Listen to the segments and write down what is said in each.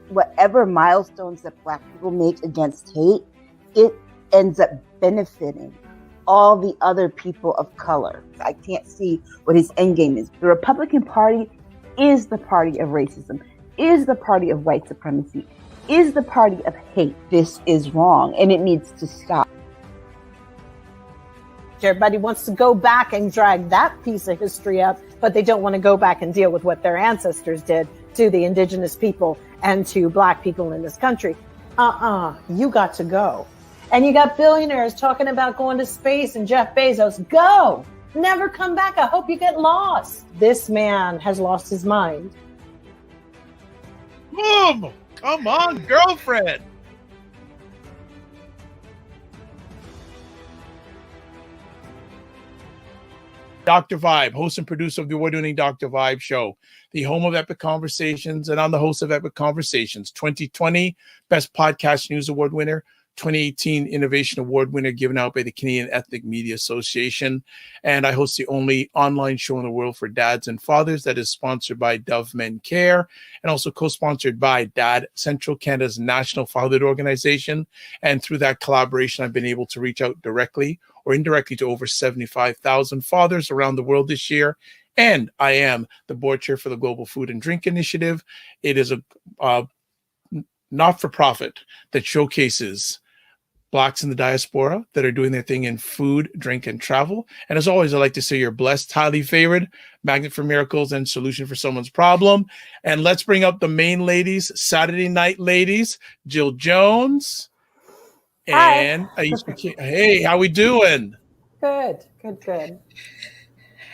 whatever milestones that Black people make against hate, it ends up benefiting all the other people of color. I can't see what his end game is. The Republican Party is the party of racism, is the party of white supremacy, is the party of hate. This is wrong, and it needs to stop. Everybody wants to go back and drag that piece of history up, but they don't want to go back and deal with what their ancestors did to the indigenous people and to Black people in this country. You got to go. And you got billionaires talking about going to space and Jeff Bezos, go, never come back. I hope you get lost. This man has lost his mind. Boom! Come on, girlfriend. Dr. Vibe, host and producer of the award-winning Dr. Vibe Show, the home of Epic Conversations, and I'm the host of Epic Conversations, 2020 Best Podcast News Award winner, 2018 Innovation Award winner given out by the Canadian Ethnic Media Association. And I host the only online show in the world for dads and fathers that is sponsored by Dove Men Care and also co-sponsored by Dad Central, Canada's national fatherhood organization. And through that collaboration, I've been able to reach out directly or indirectly to over 75,000 fathers around the world this year. And I am the board chair for the Global Food and Drink Initiative. It is a not-for-profit that showcases Blacks in the diaspora that are doing their thing in food, drink, and travel. And as always, I like to say you're blessed, highly favored, magnet for miracles, and solution for someone's problem. And let's bring up the main ladies, Saturday night ladies, Jill Jones and Aisha K. Hey, how we doing? Good.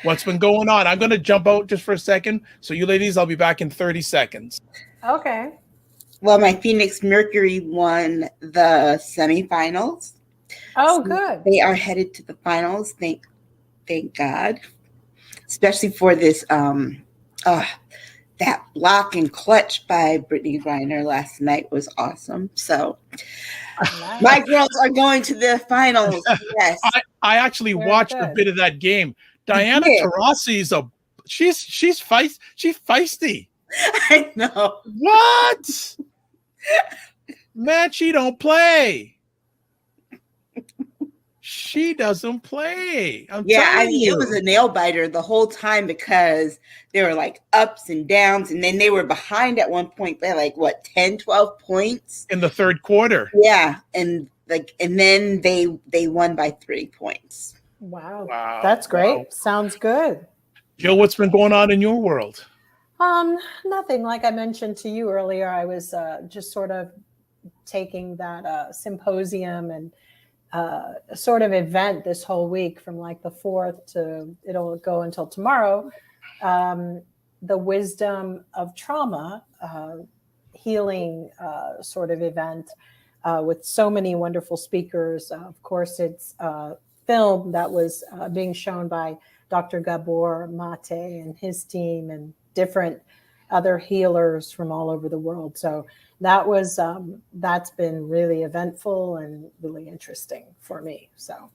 What's been going on? I'm going to jump out just for a second. So you ladies, I'll be back in 30 seconds. Okay. Well, my Phoenix Mercury won the semifinals. Oh, so good. They are headed to the finals. Thank God. Especially for this that block and clutch by Brittany Griner last night was awesome. So my girls are going to the finals. Yes. I actually watched a bit of that game. Diana Taurasi's she's feisty. I know. What? Man, she don't play. She doesn't play. It was a nail biter the whole time because there were like ups and downs, and then they were behind at one point by like 10, 12 points in the third quarter. Yeah, and then they won by 3 points. Wow. That's great. Wow. Sounds good. Jill, what's been going on in your world? Nothing. Like I mentioned to you earlier, I was just sort of taking that symposium and sort of event this whole week from like the 4th to it'll go until tomorrow. The Wisdom of Trauma healing sort of event with so many wonderful speakers. Of course, it's a film that was being shown by Dr. Gabor Mate and his team and different other healers from all over the world. So that was that's been really eventful and really interesting for me. So,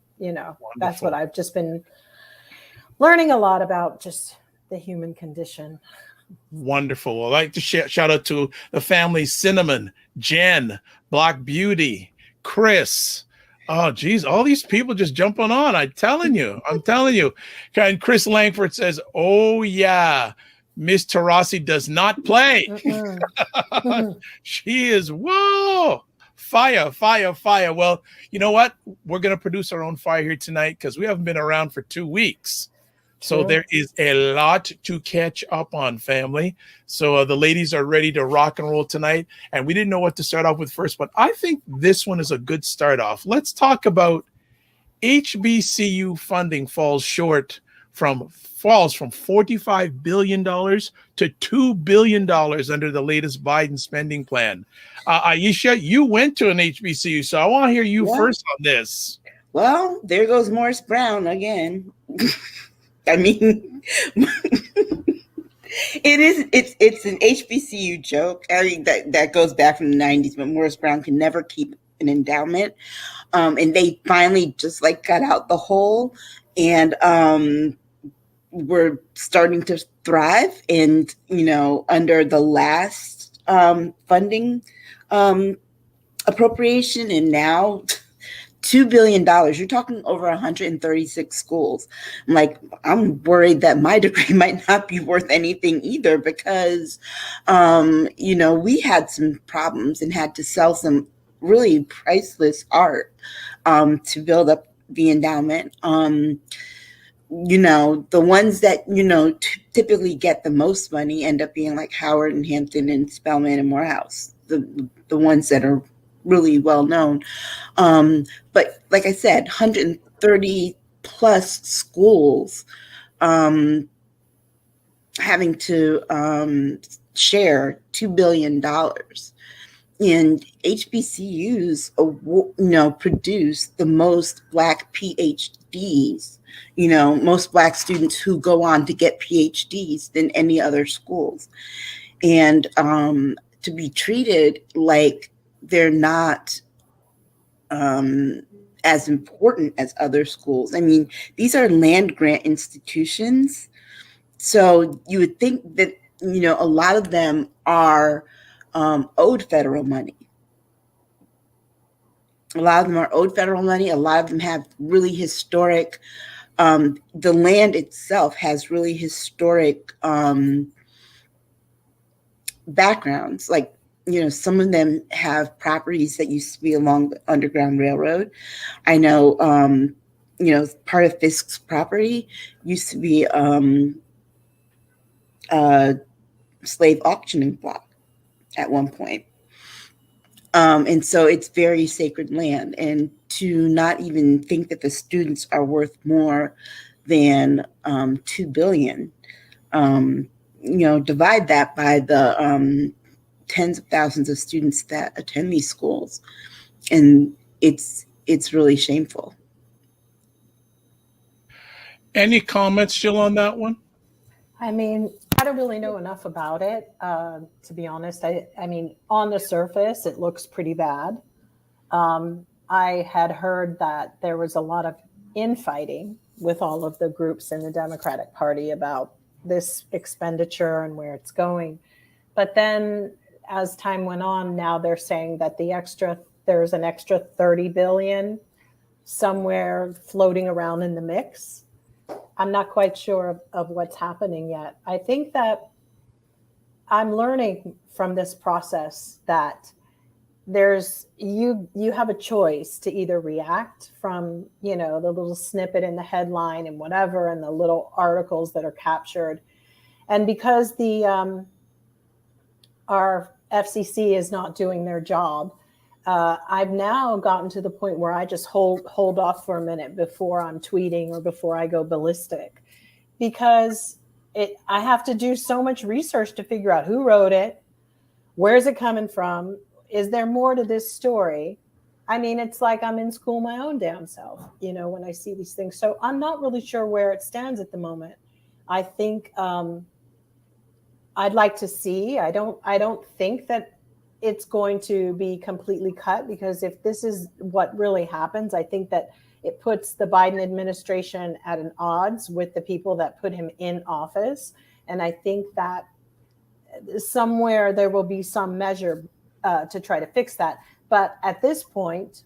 That's what I've just been learning a lot about, just the human condition. Wonderful. I'd like to shout out to the family: Cinnamon, Jen, Black Beauty, Chris. Oh, geez, all these people just jumping on. I'm telling you. And Chris Langford says, oh, yeah, Miss Taurasi does not play. She is, whoa, fire. Well, you know what? We're going to produce our own fire here tonight because we haven't been around for 2 weeks. So there is a lot to catch up on, family. So the ladies are ready to rock and roll tonight. And we didn't know what to start off with first, but I think this one is a good start off. Let's talk about HBCU funding falls from $45 billion to $2 billion under the latest Biden spending plan. Aisha, you went to an HBCU, so I want to hear you first on this. Well, there goes Morris Brown again. I mean, it's an HBCU joke. I mean, that goes back from the 90s, but Morris Brown can never keep an endowment. And they finally just got out the hole and we're starting to thrive. And, under the last funding appropriation, and now $2 billion. You're talking over 136 schools. I'm worried that my degree might not be worth anything either, because, we had some problems and had to sell some really priceless art to build up the endowment. The ones that, typically get the most money end up being like Howard and Hampton and Spelman and Morehouse, the ones that are really well known. But like I said, 130 plus schools having to share $2 billion. And HBCUs, produce the most Black PhDs, most Black students who go on to get PhDs than any other schools. And to be treated like they're not as important as other schools. I mean, these are land grant institutions. So you would think that, a lot of them are owed federal money. A lot of them are owed federal money. A lot of them have really historic, the land itself has really historic backgrounds. Like, some of them have properties that used to be along the Underground Railroad. I know, part of Fisk's property used to be a slave auctioning block at one point. And so it's very sacred land. And to not even think that the students are worth more than $2 billion, divide that by the tens of thousands of students that attend these schools, and it's really shameful. Any comments, Jill, on that one? I mean, I don't really know enough about it, to be honest. I mean, on the surface, it looks pretty bad. I had heard that there was a lot of infighting with all of the groups in the Democratic Party about this expenditure and where it's going. But then as time went on, now they're saying that there's an extra 30 billion somewhere floating around in the mix. I'm not quite sure of what's happening yet. I think that I'm learning from this process that you have a choice to either react from, the little snippet in the headline and whatever, and the little articles that are captured. And because our FCC is not doing their job, I've now gotten to the point where I just hold off for a minute before I'm tweeting or before I go ballistic, because I have to do so much research to figure out who wrote it, where's it coming from, is there more to this story? I mean, it's like I'm in school my own damn self, when I see these things. So I'm not really sure where it stands at the moment. I think I'd like to see. I don't think that it's going to be completely cut, because if this is what really happens, I think that it puts the Biden administration at an odds with the people that put him in office. And I think that somewhere there will be some measure to try to fix that. But at this point,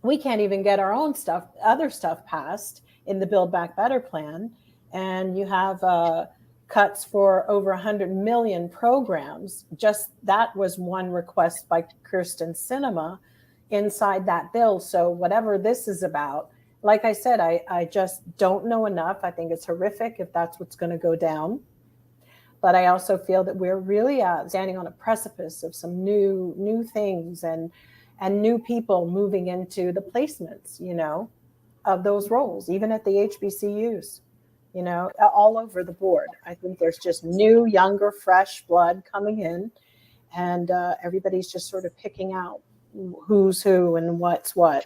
we can't even get our own other stuff passed in the Build Back Better plan. And you have cuts for over 100 million programs. Just that was one request by Kirsten Sinema inside that bill. So whatever this is about, like I said, I just don't know enough. I think it's horrific if that's what's going to go down. But I also feel that we're really standing on a precipice of some new things and new people moving into the placements, of those roles, even at the HBCUs. All over the board. I think there's just new, younger, fresh blood coming in, and everybody's just sort of picking out who's who and what's what.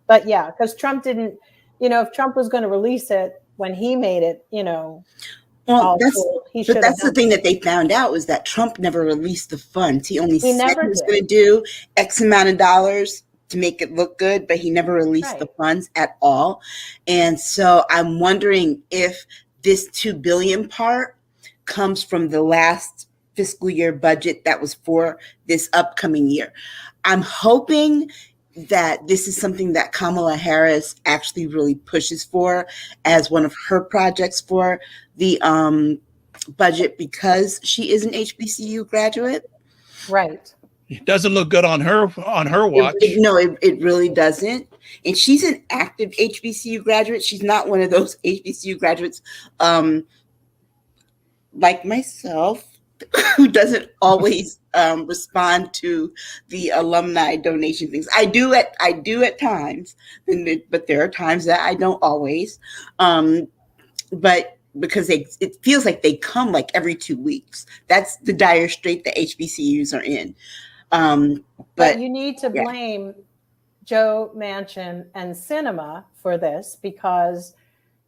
But yeah, because Trump didn't, if Trump was going to release it when he made it, Well, that's the thing that they found out, was that Trump never released the funds. He only said he was going to do X amount of dollars to make it look good, but he never released the funds at all. And so I'm wondering if this $2 billion part comes from the last fiscal year budget that was for this upcoming year. I'm hoping that this is something that Kamala Harris actually really pushes for as one of her projects for the budget, because she is an HBCU graduate. Right. It doesn't look good on her watch. It really doesn't. And she's an active HBCU graduate. She's not one of those HBCU graduates like myself who doesn't always respond to the alumni donation things. I do at times, but there are times that I don't always. But because it feels like they come like every 2 weeks. That's the dire strait that HBCUs are in. But you need to blame Joe Manchin and Cinema for this, because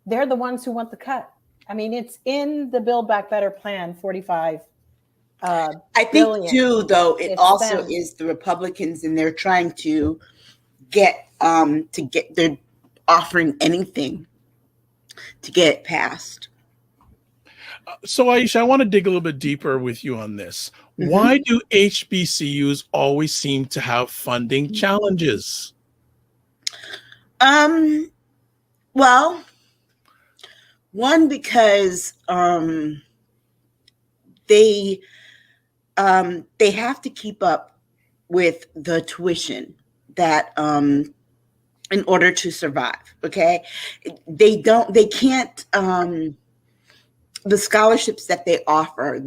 they're the ones who want the cut. I mean, it's in the Build Back Better plan, 45 I think billion. too, though, it It's also them. is the Republicans, and they're trying to they're offering anything to get it passed. So Aisha, I want to dig a little bit deeper with you on this. Mm-hmm. Why do HBCUs always seem to have funding challenges? Well, one, because they have to keep up with the tuition that in order to survive. Okay, they can't the scholarships that they offer,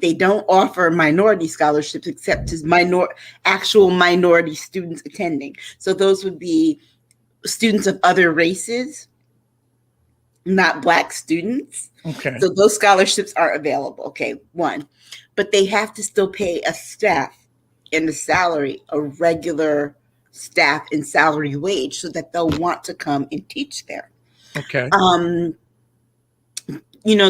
they don't offer minority scholarships except to actual minority students attending. So those would be students of other races, not Black students. Okay. So those scholarships are available. Okay, one. But they have to still pay a staff and a salary, a regular staff and salary wage, so that they'll want to come and teach there. Okay.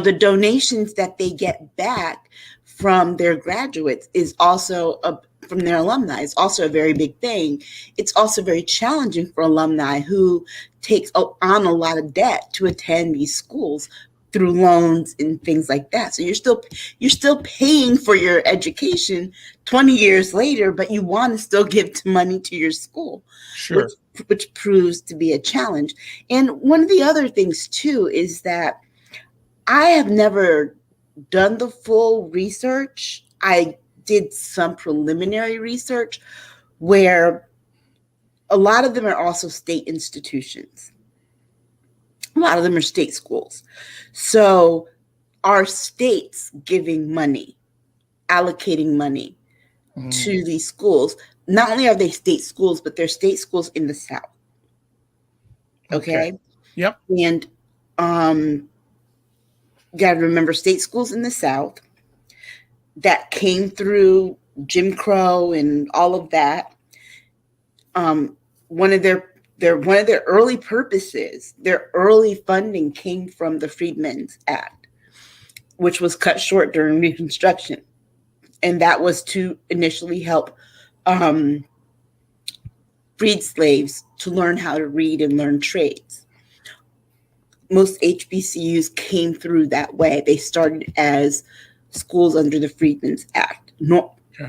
The donations that they get back from their graduates is also from their alumni is also a very big thing. It's also very challenging for alumni who takes on a lot of debt to attend these schools through loans and things like that. So you're still paying for your education 20 years later, but you want to still give money to your school, sure, which proves to be a challenge. And one of the other things too is that I have never done the full research. I did some preliminary research where a lot of them are also state institutions. A lot of them are state schools. So are states giving money, allocating money to these schools? Not only are they state schools, but they're state schools in the South. Okay? Yep. And you got to remember, state schools in the South that came through Jim Crow and all of that. One of their early purposes, their early funding came from the Freedmen Act, which was cut short during Reconstruction, and that was to initially help freed slaves to learn how to read and learn trades. Most HBCUs came through that way. They started as schools under the Freedmen's Act,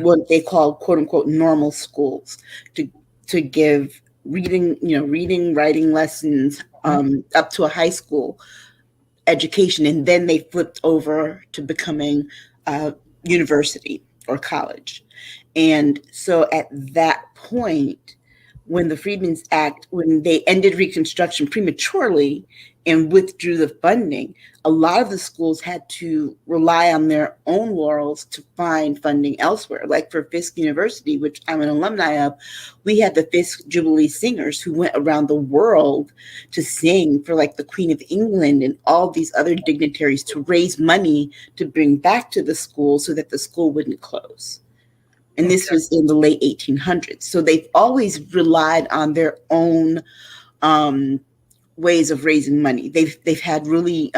what they call "quote unquote" normal schools, to give reading, writing lessons up to a high school education, and then they flipped over to becoming a university or college. And so at that point, when the Freedmen's Act, when they ended Reconstruction prematurely and withdrew the funding, a lot of the schools had to rely on their own laurels to find funding elsewhere. Like for Fisk University, which I'm an alumni of, we had the Fisk Jubilee Singers who went around the world to sing for like the Queen of England and all these other dignitaries to raise money to bring back to the school so that the school wouldn't close. And this was in the late 1800s. So they've always relied on their own ways of raising money. They've had really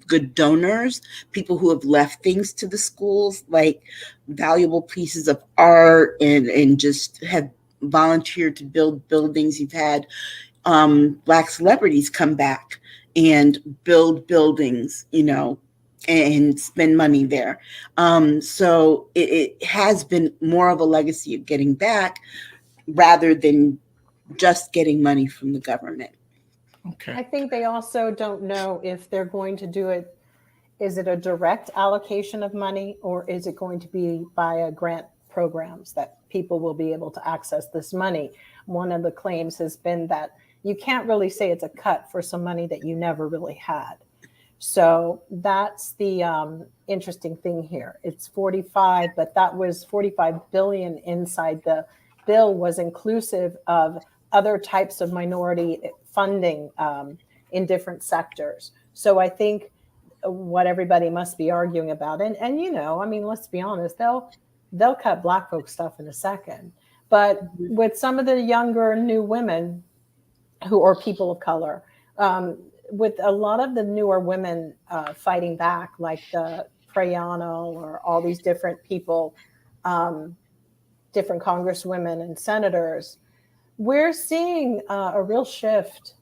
good donors, people who have left things to the schools, like valuable pieces of art, and just have volunteered to build buildings. You've had Black celebrities come back and build buildings, and spend money there. So it has been more of a legacy of getting back rather than just getting money from the government. Okay. I think they also don't know if they're going to do it. Is it a direct allocation of money, or is it going to be via grant programs that people will be able to access this money? One of the claims has been that you can't really say it's a cut for some money that you never really had. So that's the interesting thing here. It's 45, but that was 45 billion inside the bill was inclusive of other types of minority funding in different sectors. So I think what everybody must be arguing about, and you know, I mean, let's be honest, they'll cut Black folks stuff in a second. But with some of the younger new women or people of color, with a lot of the newer women fighting back, like the Prayano or all these different people, different congresswomen and senators, we're seeing a real shift,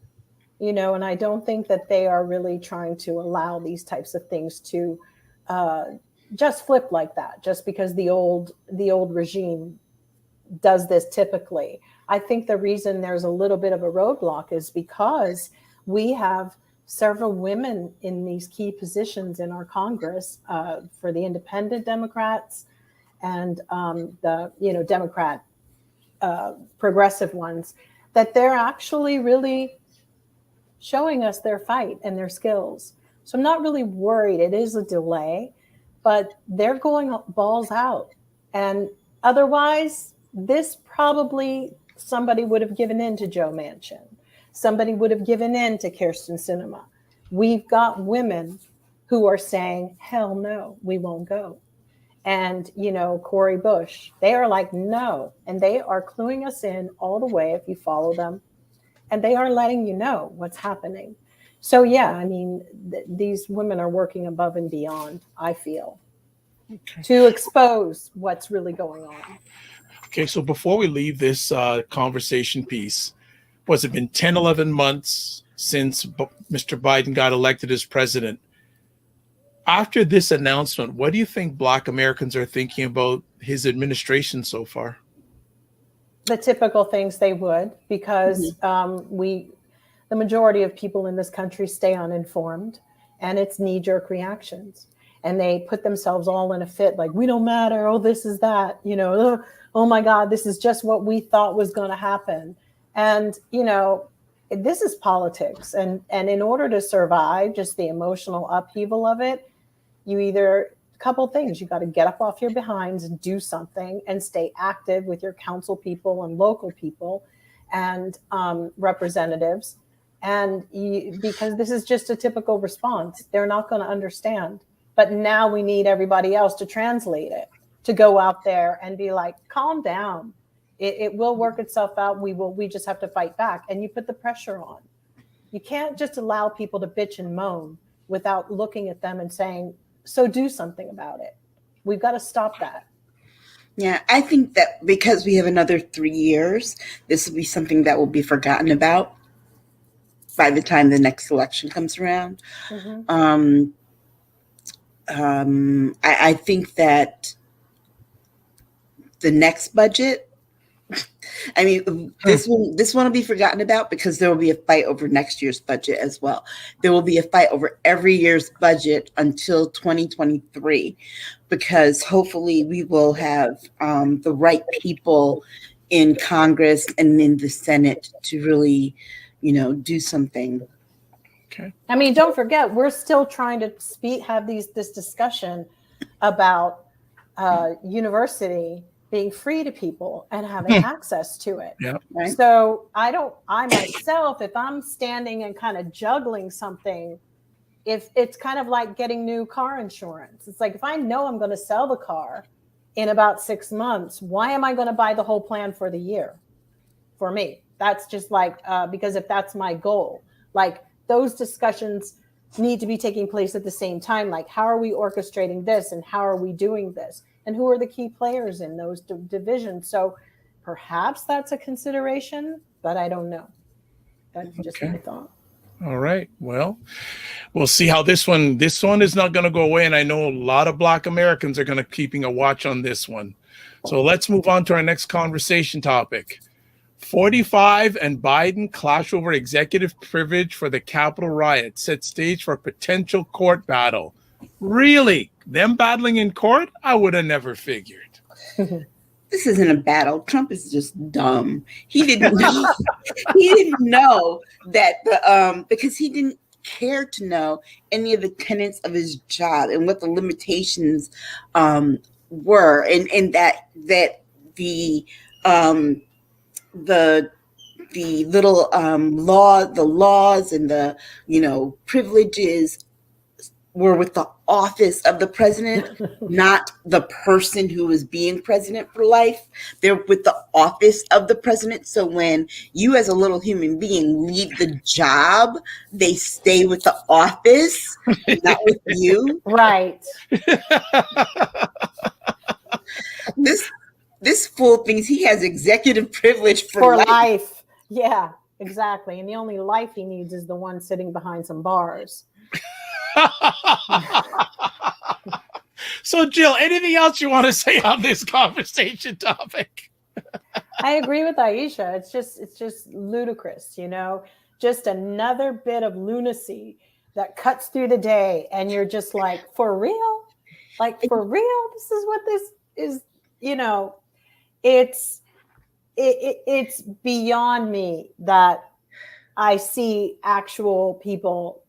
you know, and I don't think that they are really trying to allow these types of things to just flip like that, just because the old regime does this typically. I think the reason there's a little bit of a roadblock is because we have several women in these key positions in our Congress for the independent Democrats and the, you know, Democrat progressive ones, that they're actually really showing us their fight and their skills. So I'm not really worried. It is a delay, but they're going balls out. And otherwise, this probably somebody would have given in to Joe Manchin. Somebody would have given in to Kyrsten Sinema. We've got women who are saying, hell no, we won't go. And, you know, Cori Bush, they are like, no. And they are cluing us in all the way if you follow them. And they are letting you know what's happening. So, yeah, I mean, these women are working above and beyond, I feel, to expose what's really going on. Okay, so before we leave this conversation piece, was it been 10, 11 months since Mr. Biden got elected as president? After this announcement, what do you think Black Americans are thinking about his administration so far? The typical things they would, because the majority of people in this country stay uninformed, and it's knee-jerk reactions. And they put themselves all in a fit, like, we don't matter, oh, this is that, you know, oh my God, this is just what we thought was going to happen. And, you know, this is politics. And in order to survive just the emotional upheaval of it, you either, a couple things, you got to get up off your behinds and do something and stay active with your council people and local people and representatives. And because this is just a typical response, they're not going to understand. But now we need everybody else to translate it, to go out there and be like, calm down. It will work itself out. We just have to fight back. And you put the pressure on. You can't just allow people to bitch and moan without looking at them and saying, so do something about it. We've got to stop that. Yeah, I think that because we have another 3 years, this will be something that will be forgotten about by the time the next election comes around. I think that the next budget, I mean, this won't be forgotten about because there will be a fight over next year's budget as well. There will be a fight over every year's budget until 2023, because hopefully we will have the right people in Congress and in the Senate to really, you know, do something. Okay. I mean, don't forget, we're still trying to have this discussion about university being free to people and having access to it. Yeah. Right. So I myself, if I'm standing and kind of juggling something, if it's kind of like getting new car insurance, it's like, if I know I'm going to sell the car in about 6 months, why am I going to buy the whole plan for the year? For me, that's just like, because if that's my goal, like those discussions need to be taking place at the same time. Like, how are we orchestrating this and how are we doing this? And who are the key players in those divisions? So perhaps that's a consideration, but I don't know. That's just my thought. All right. Well, we'll see how this one is not going to go away. And I know a lot of Black Americans are going to keeping a watch on this one. So let's move on to our next conversation topic. 45 and Biden clash over executive privilege for the Capitol riot, set stage for a potential court battle. Really? Them battling in court? I would have never figured. This isn't a battle. Trump is just dumb. He didn't know. He didn't know that because he didn't care to know any of the tenets of his job and what the limitations were, and that the little laws and the privileges were with the office of the president, not the person who is being president for life. They're with the office of the president. So when you as a little human being leave the job, they stay with the office, not with you. Right. This fool thinks he has executive privilege for life. Yeah, exactly. And the only life he needs is the one sitting behind some bars. So, Jill, anything else you want to say on this conversation topic? I agree with Aisha. It's just ludicrous, just another bit of lunacy that cuts through the day, and you're just like, for real? Like, for real? This is what this is, it's beyond me that I see actual people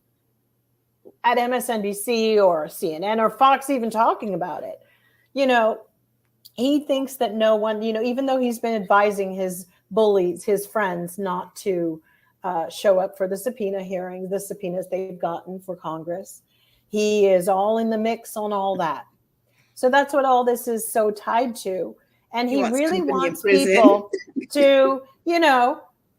at MSNBC or CNN or Fox even talking about it. He thinks that no one, even though he's been advising his bullies, his friends, not to show up for the subpoena hearings, the subpoenas they've gotten for Congress, he is all in the mix on all that. So that's what all this is so tied to. And he really wants people to,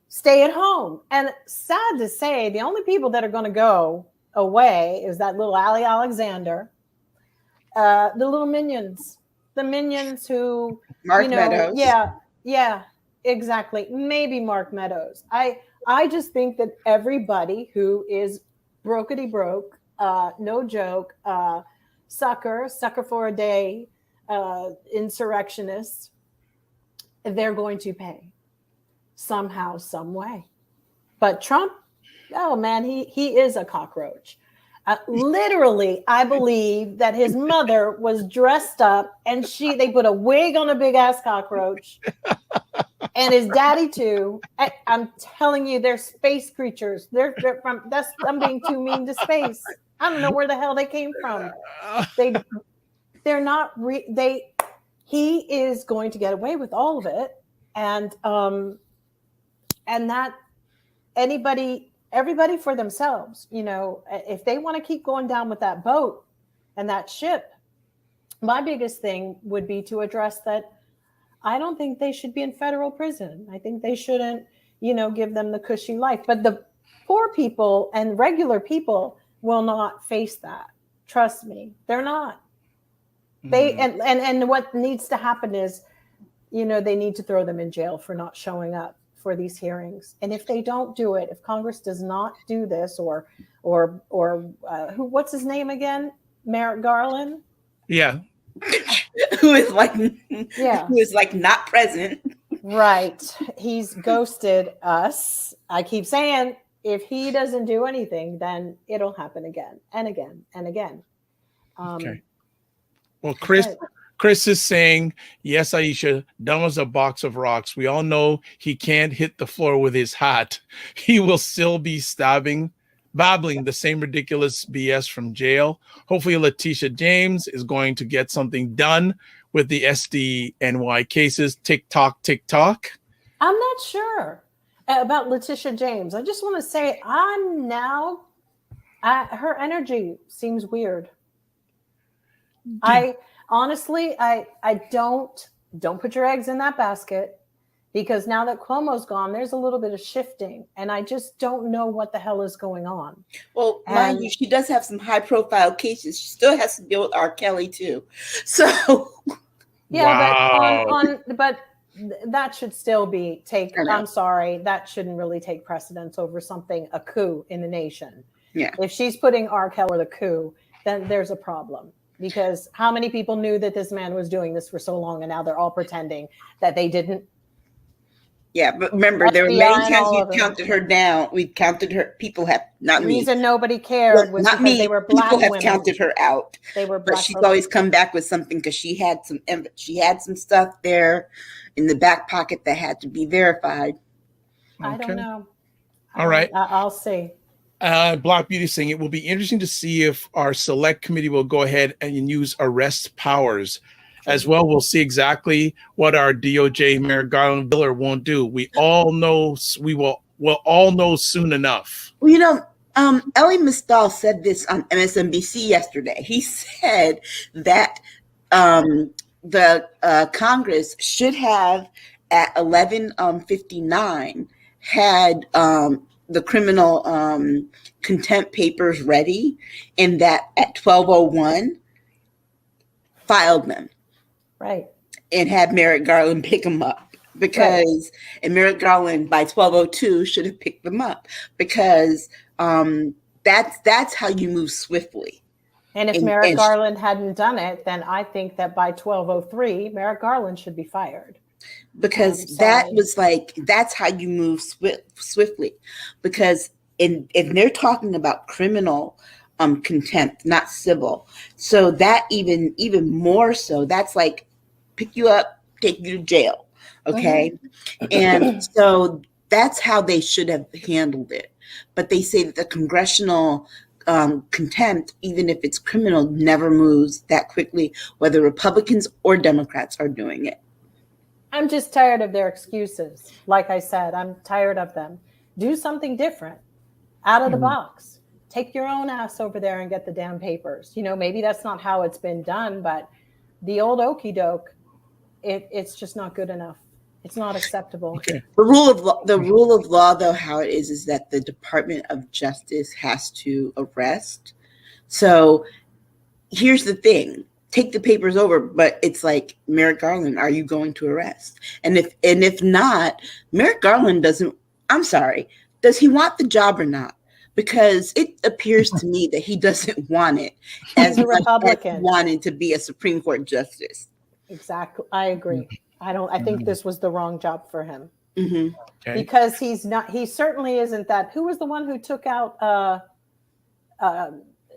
stay at home. And sad to say, the only people that are going to go away is that little Allie Alexander, the little minions, who Mark Meadows. Yeah, exactly. Maybe Mark Meadows. I just think that everybody who is brokety broke, no joke, sucker for a day, insurrectionists, they're going to pay somehow, some way. But Trump, oh man, he is a cockroach. Literally, I believe that his mother was dressed up and they put a wig on a big ass cockroach, and his daddy too. I'm telling you, they're space creatures. They're from. I'm being too mean to space. I don't know where the hell they came from. They're not. He is going to get away with all of it, and that everybody for themselves, if they want to keep going down with that boat and that ship, my biggest thing would be to address that. I don't think they should be in federal prison. I think they shouldn't, give them the cushy life. But the poor people and regular people will not face that. Trust me, they're not. They and what needs to happen is, they need to throw them in jail for not showing up for these hearings. And if they don't do it, if Congress does not do this, or what's his name again? Merrick Garland? Yeah. who is like not present. Right. He's ghosted us. I keep saying, if he doesn't do anything, then it'll happen again and again and again. Okay. Well, Chris is saying, yes, Aisha, dumb as a box of rocks. We all know he can't hit the floor with his hat. He will still be babbling the same ridiculous BS from jail. Hopefully Letitia James is going to get something done with the SDNY cases. TikTok. I'm not sure about Letitia James. I just want to say her energy seems weird. I honestly don't put your eggs in that basket, because now that Cuomo's gone, there's a little bit of shifting, and I just don't know what the hell is going on. Well, mind you, she does have some high profile cases. She still has to deal with R. Kelly too. So yeah, wow. but that should still be I know. I'm sorry, that shouldn't really take precedence over something, a coup in the nation. Yeah. If she's putting R. Kelly for the coup, then there's a problem. Because how many people knew that this man was doing this for so long, and now they're all pretending that they didn't? Yeah, but remember, there were FBI many and times all we of them. counted her down. We counted her. People have not The me. reason nobody cared was Not because me. they were black People have women. counted her out. They were But black she's women. always come back with something because she had some stuff there in the back pocket that had to be verified. I don't know. All right. I'll see. Black Beauty saying it will be interesting to see if our select committee will go ahead and use arrest powers. As well, we'll see exactly what our DOJ Merrick Garland will or won't do. We all know. We'll all know soon enough. Well, Elie Mystal said this on MSNBC yesterday. He said that the Congress should have at 11:59 had the criminal contempt papers ready, and that at 12:01 filed them. Right. And had Merrick Garland pick them up and Merrick Garland by 12:02 should have picked them up because that's how you move swiftly. And if Merrick Garland hadn't done it, then I think that by 12:03, Merrick Garland should be fired. Because that's how you move swiftly. Because if they're talking about criminal contempt, not civil, so that even more so, that's like pick you up, take you to jail. Okay. And so that's how they should have handled it. But they say that the congressional contempt, even if it's criminal, never moves that quickly, whether Republicans or Democrats are doing it. I'm just tired of their excuses. Like I said, I'm tired of them. Do something different, out of the box. Take your own ass over there and get the damn papers. Maybe that's not how it's been done, but the old okey doke, it's just not good enough. It's not acceptable. Okay. The rule of law, though, how it is that the Department of Justice has to arrest. So here's the thing. Take the papers over, but it's like, Merrick Garland, are you going to arrest? And if not, Merrick Garland doesn't, I'm sorry, does he want the job or not? Because it appears to me that he doesn't want it as a Republican. As he wanted to be a Supreme Court justice. Exactly. I agree. I think this was the wrong job for him. Mm-hmm. Okay. Because he certainly isn't that. Who was the one who took out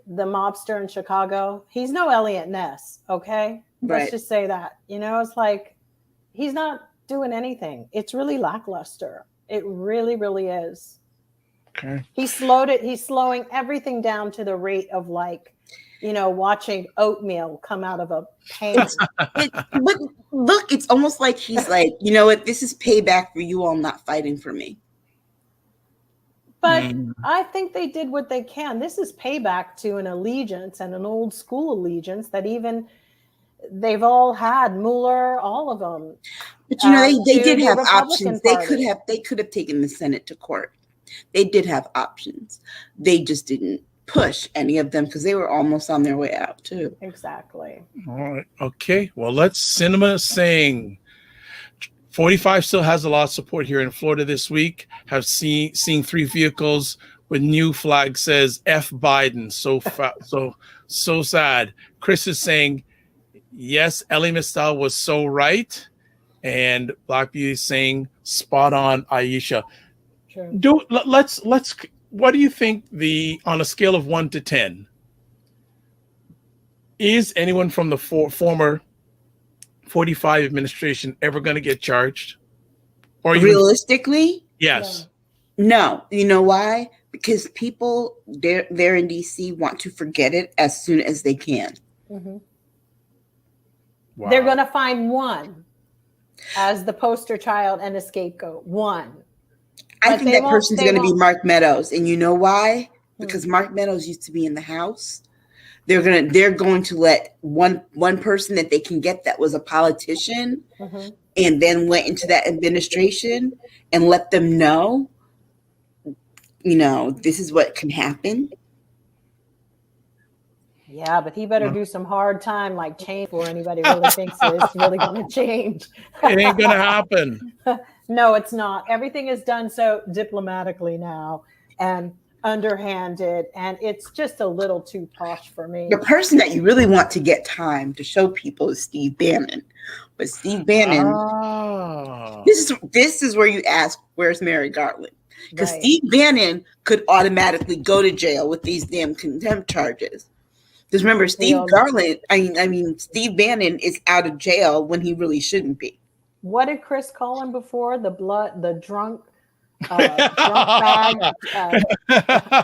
the mobster in Chicago? He's no Elliot Ness. Okay. Let's just say that, it's like, he's not doing anything. It's really lackluster. It really, really is. Okay. He's slowing everything down to the rate of watching oatmeal come out of a pan. But look, it's almost like he's like, you know what? This is payback for you all not fighting for me. But I think they did what they can. This is payback to an allegiance and an old school allegiance that even they've all had. Mueller, all of them. But they did have options. They could have taken the Senate to court. They did have options. They just didn't push any of them because they were almost on their way out too. Exactly. All right. Okay. Well, let's cinema sing. 45 still has a lot of support here in Florida this week. Have seen 3 vehicles with new flag says F Biden. So sad. Chris is saying, yes, Elie Mystal was so right. And Black Beauty is saying spot on, Aisha. Sure. Let's what do you think on a scale of 1 to 10? Is anyone from the former 45 administration ever going to get charged? Or realistically? Yes. No. You know why? Because people there in DC want to forget it as soon as they can. Mm-hmm. Wow. They're going to find one as the poster child and a scapegoat. One. I think that person's going to be Mark Meadows. And you know why? Because Mark Meadows used to be in the House. They're going to let one person that they can get that was a politician and then went into that administration and let them know, this is what can happen. Yeah, but he better do some hard time, like change, before anybody really thinks it's really going to change. It ain't gonna happen. No, it's not. Everything is done so diplomatically now and underhanded, and it's just a little too posh for me. The person that you really want to get time to show people is Steve Bannon. But Steve Bannon, this is where you ask, where's Mary Garland? Because Right. Steve Bannon could automatically go to jail with these damn contempt charges. Because remember, Steve Bannon is out of jail when he really shouldn't be. What did Chris call him before? The drunk bag,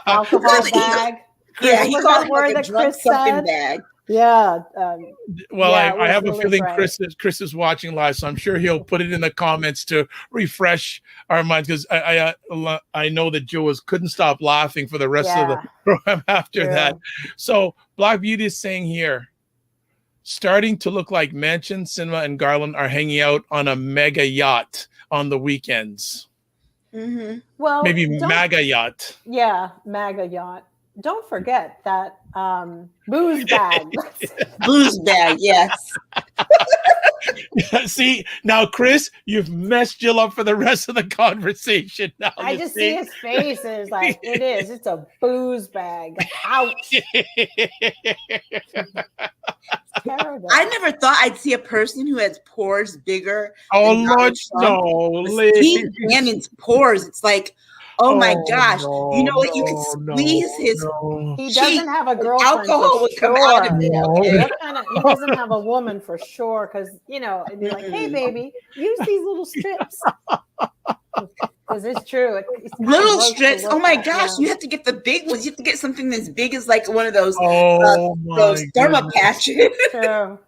alcohol bag. Yeah, he Was called that him word like a that drunk Chris something said? bag. Yeah. Well, yeah, I have a really feeling great. Chris is watching live, so I'm sure he'll put it in the comments to refresh our minds, because I know that Joe couldn't stop laughing for the rest of the program after that. So Black Beauty is saying here, starting to look like Manchin, Sinema, and Garland are hanging out on a mega yacht on the weekends. Mm-hmm. Well, maybe MAGA yacht. Yeah, MAGA yacht. Don't forget that booze bag. Booze bag, yes. See, now, Chris, you've messed Jill up for the rest of the conversation. Now, I just see his face is like, it is. It's a booze bag. Ouch. Terrible. I never thought I'd see a person who has pores bigger. Oh, Lord, no. Steve Bannon's pores, it's like, oh my gosh. No, you know what? You could squeeze his He doesn't have a girlfriend. Alcohol would come out of it. Okay? He doesn't have a woman for sure, because, it'd be like, hey, baby, use these little strips. Because it's true. It's little strips. Oh my gosh, you have to get the big ones. You have to get something as big as like one of those those thermo patches. True.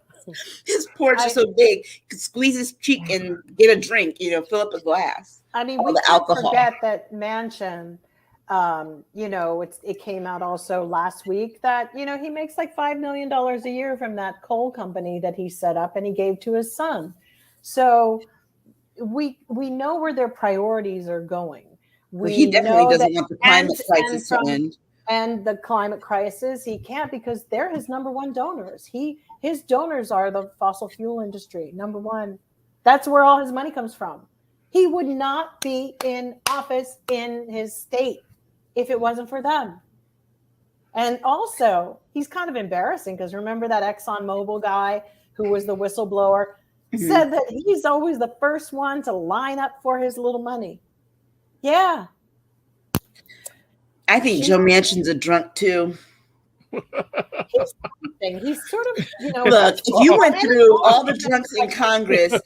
His pores are so big, you could squeeze his cheek and get a drink, fill up a glass. I mean, we can't forget that Manchin, it came out also last week that, he makes like $5 million a year from that coal company that he set up and he gave to his son. So we know where their priorities are going. He definitely doesn't want the climate crisis to end. And the climate crisis, he can't, because they're his number one donors. His donors are the fossil fuel industry, number one. That's where all his money comes from. He would not be in office in his state if it wasn't for them. And also, he's kind of embarrassing, because remember that ExxonMobil guy who was the whistleblower said that he's always the first one to line up for his little money. Yeah. I think Joe Manchin's a drunk too. He's sort of, Look, if you went through all the drunks in Congress,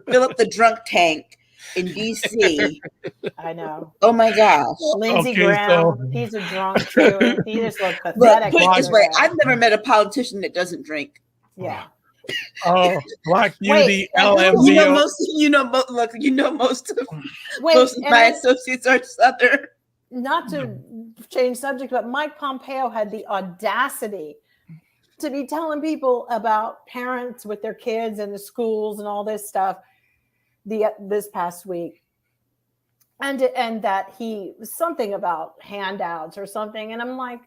fill up the drunk tank in DC. I know. Oh my gosh. Lindsey Graham, he's a drunk too. He just looks pathetic. Look, put it this way, I've never met a politician that doesn't drink. Yeah. Oh, Black Beauty, LMBO. Most of my associates are Southern. Not to change subject, but Mike Pompeo had the audacity to be telling people about parents with their kids and the schools and all this stuff this past week. And that he something about handouts or something. And I'm like,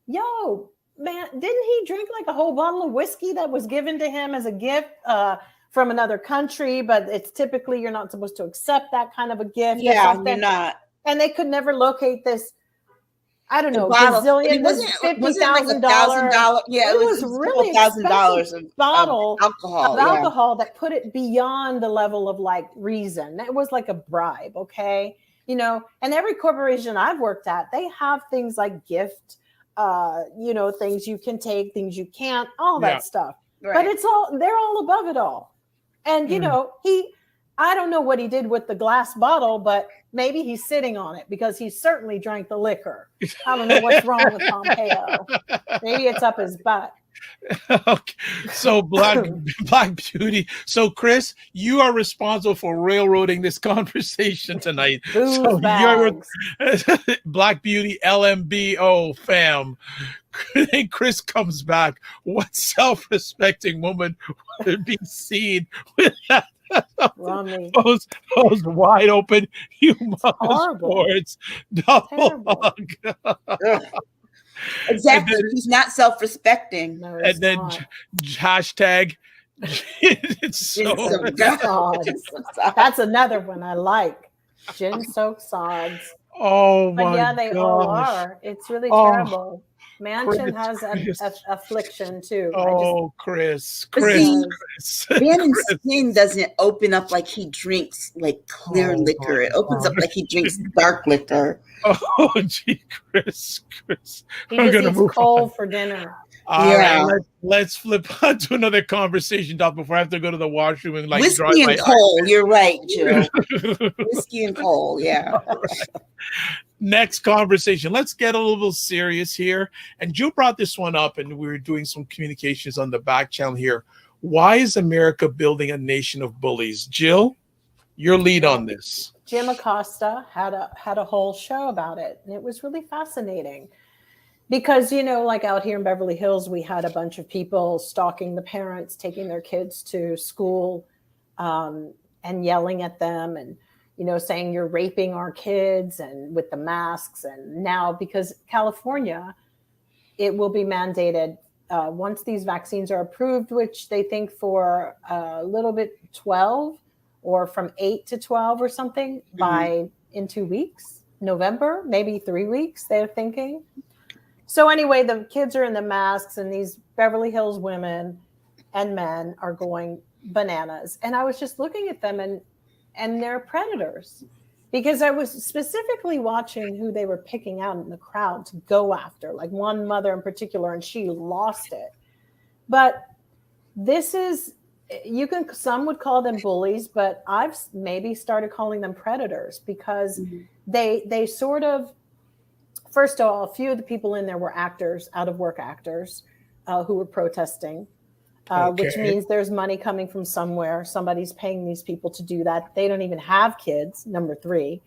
yo, man, didn't he drink like a whole bottle of whiskey that was given to him as a gift from another country? But it's typically, you're not supposed to accept that kind of a gift. Yeah, you're not. And they could never locate this, I don't know, $50,000. Yeah, it was really $1,000 of alcohol that put it beyond the level of like reason. It was like a bribe, okay? And every corporation I've worked at, they have things like gift, things you can take, things you can't, all that stuff. Right. But they're all above it all. And I don't know what he did with the glass bottle, but maybe he's sitting on it, because he certainly drank the liquor. I don't know what's wrong with Pompeo. Maybe it's up his butt. Okay. So Black Beauty. So Chris, you are responsible for railroading this conversation tonight. So you're Black Beauty LMBO fam. And Chris comes back. What self-respecting woman would be seen with that? Those wide open, humongous boards, double hug. Exactly. He's not self-respecting. No, And it's then not. hashtag it's so That's another one I like. Gin soaked sods. oh But my yeah, they all gosh. are. It's really Oh, terrible. Manchin has an Chris. affliction too. Oh, Chris. But see, Chris. Bannon's skin doesn't open up like he drinks like clear Oh, liquor. It opens God. up like he drinks dark liquor. Oh, gee, Chris. He I'm just gonna eats move coal on. for dinner. All right, Yeah. let's flip on to another conversation, Doc, before I have to go to the washroom and like dry Whiskey my and coal. You're right, Jill. eyes. Whiskey and coal. Yeah. All right. Next conversation. Let's get a little serious here. And Jill brought this one up, and we were doing some communications on the back channel here. Why is America building a nation of bullies? Jill, your lead on this. Jim Acosta had a whole show about it, and it was really fascinating. Because, you know, like out here in Beverly Hills, we had a bunch of people stalking the parents, taking their kids to school, and yelling at them and, you know, saying you're raping our kids and with the masks. And now, because California, it will be mandated once these vaccines are approved, which they think for a little bit 12 or from 8 to 12 or something in 2 weeks, November, maybe 3 weeks, they're thinking. So anyway, the kids are in the masks and these Beverly Hills women and men are going bananas. And I was just looking at them and they're predators, because I was specifically watching who they were picking out in the crowd to go after, like one mother in particular, and she lost it. But this is, some would call them bullies, but I've maybe started calling them predators, because they sort of, first of all, a few of the people in there were actors, out of work actors, who were protesting, which means there's money coming from somewhere. Somebody's paying these people to do that. They don't even have kids, number 3.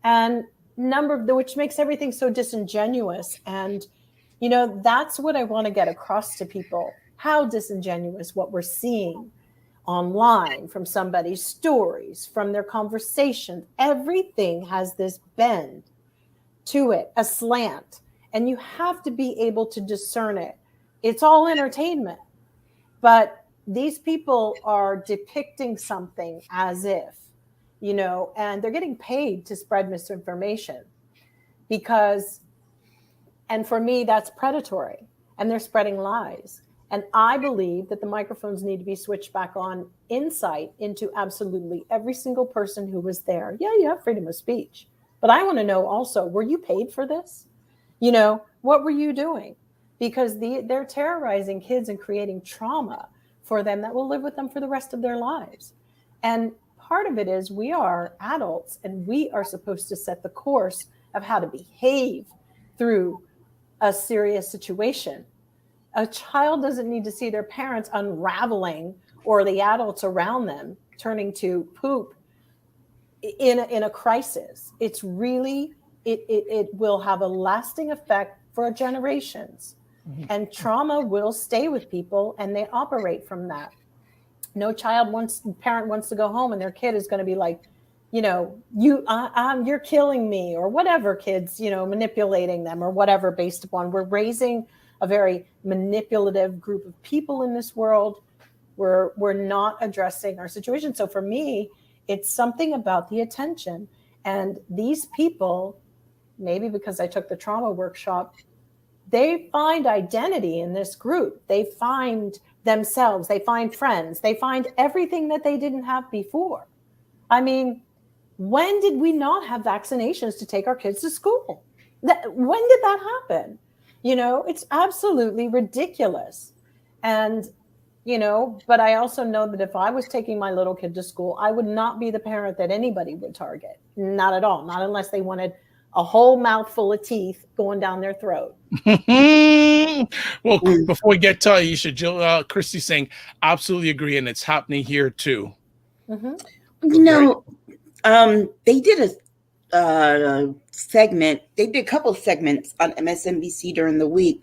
And which makes everything so disingenuous. And, you know, that's what I want to get across to people. How disingenuous what we're seeing online from somebody's stories, from their conversations. Everything has this bend to it, a slant, and you have to be able to discern it. It's all entertainment, but these people are depicting something as if, you know, and they're getting paid to spread misinformation, because, and for me, that's predatory, and they're spreading lies. And I believe that the microphones need to be switched back on insight into absolutely every single person who was there. Yeah, you have freedom of speech. But I want to know also, were you paid for this? You know, what were you doing? Because they're terrorizing kids and creating trauma for them that will live with them for the rest of their lives. And part of it is we are adults and we are supposed to set the course of how to behave through a serious situation. A child doesn't need to see their parents unraveling or the adults around them turning to poop in a crisis. It's really, it will have a lasting effect for generations, and trauma will stay with people, and they operate from that. No parent wants to go home and their kid is going to be like, you know, you're killing me, or whatever, kids, you know, manipulating them or whatever, based upon, we're raising a very manipulative group of people in this world. We're not addressing our situation. So for me, it's something about the attention. And these people, maybe because I took the trauma workshop, they find identity in this group. They find themselves, they find friends, they find everything that they didn't have before. I mean, when did we not have vaccinations to take our kids to school? When did that happen? You know, it's absolutely ridiculous. And you know, but I also know that if I was taking my little kid to school, I would not be the parent that anybody would target. Not at all. Not unless they wanted a whole mouthful of teeth going down their throat. Well, before we get to Aisha, Jill, Christy's saying, absolutely agree. And it's happening here too. You know, they did a segment. They did a couple of segments on MSNBC during the week,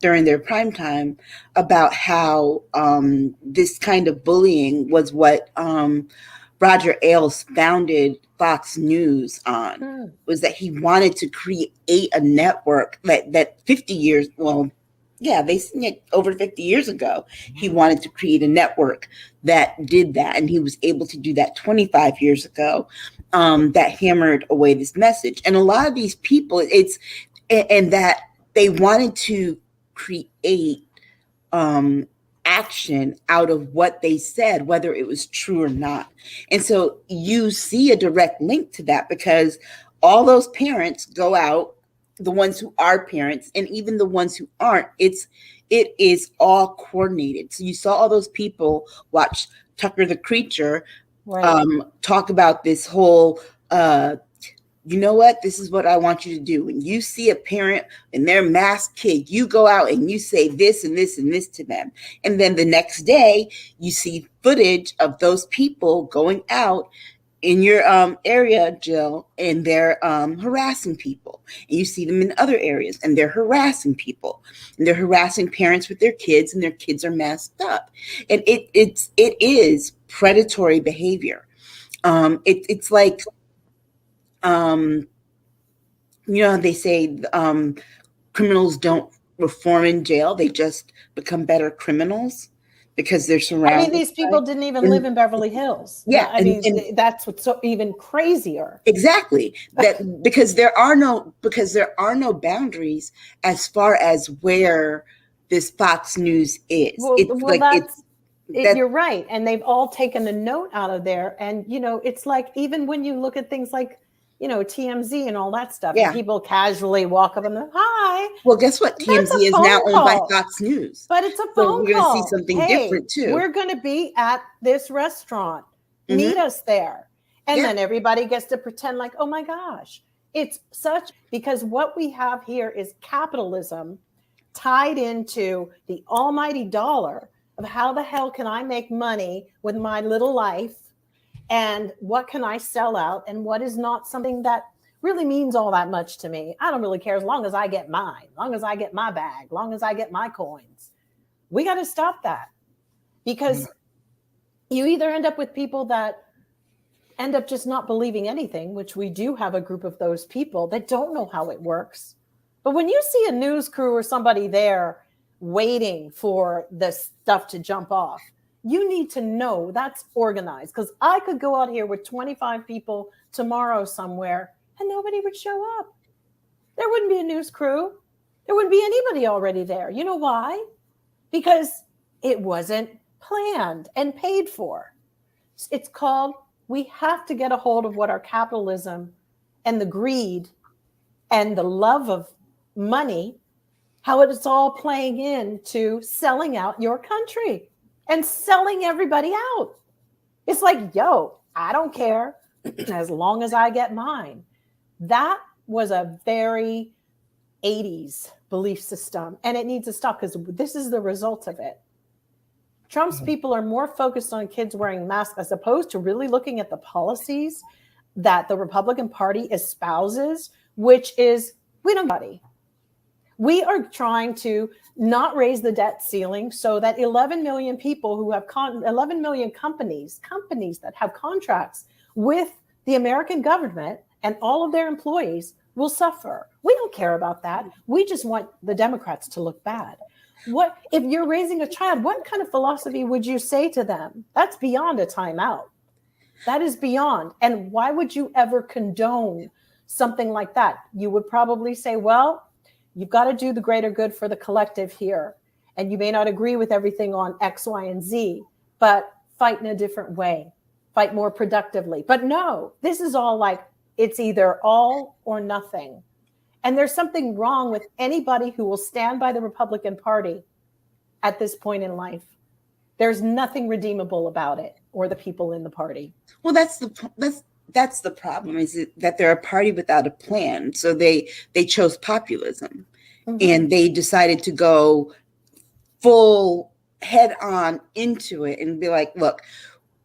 during their prime time, about how this kind of bullying was what Roger Ailes founded Fox News on, was that he wanted to create a network that 50 years, well, yeah, they said over 50 years ago, he wanted to create a network that did that. And he was able to do that 25 years ago, that hammered away this message. And a lot of these people, and that they wanted to create action out of what they said, whether it was true or not. And so you see a direct link to that, because all those parents go out, the ones who are parents and even the ones who aren't, it is all coordinated. So you saw all those people watch Tucker the Creature, right, talk about this whole, you know what, this is what I want you to do. When you see a parent and their masked kid, you go out and you say this and this and this to them. And then the next day you see footage of those people going out in your area, Jill, and they're harassing people. And you see them in other areas and they're harassing people. And they're harassing parents with their kids, and their kids are masked up. And it is predatory behavior. It's like, you know, they say criminals don't reform in jail. They just become better criminals because they're surrounded. I mean, these people didn't even live in Beverly Hills. Yeah. I mean, that's what's so even crazier. Exactly. That because there are no boundaries as far as where this Fox News is. You're right. And they've all taken a note out of there. And, you know, it's like, even when you look at things like, you know, TMZ and all that stuff, and people casually walk up and go, hi. Well, guess what? TMZ is now owned by Fox News. But it's a phone call. We're going to see something different too. We're going to be at this restaurant. Meet us there. And then everybody gets to pretend like, oh my gosh, it's because what we have here is capitalism tied into the almighty dollar of how the hell can I make money with my little life? And what can I sell out? And what is not something that really means all that much to me? I don't really care as long as I get mine, as long as I get my bag, as long as I get my coins. We got to stop that, because you either end up with people that end up just not believing anything, which we do have a group of those people that don't know how it works. But when you see a news crew or somebody there waiting for the stuff to jump off, you need to know that's organized, because I could go out here with 25 people tomorrow somewhere and nobody would show up. There wouldn't be a news crew. There wouldn't be anybody already there. You know why? Because it wasn't planned and paid for. It's called, we have to get a hold of what our capitalism and the greed and the love of money, how it's all playing into selling out your country and selling everybody out. It's like, yo, I don't care as long as I get mine. That was a very 80s belief system, and it needs to stop, because this is the result of it. Trump's people are more focused on kids wearing masks as opposed to really looking at the policies that the Republican Party espouses, which is, we are trying to not raise the debt ceiling so that 11 million people who have 11 million companies that have contracts with the American government and all of their employees will suffer. We don't care about that. We just want the Democrats to look bad. What if you're raising a child? What kind of philosophy would you say to them? That's beyond a timeout. That is beyond. And why would you ever condone something like that? You would probably say, well, you've got to do the greater good for the collective here. And you may not agree with everything on X, Y, and Z, but fight in a different way, fight more productively. But no, this is all like, it's either all or nothing. And there's something wrong with anybody who will stand by the Republican Party at this point in life. There's nothing redeemable about it or the people in the party. Well, that's the problem, is that they're a party without a plan. So they chose populism, and they decided to go full head on into it and be like, look,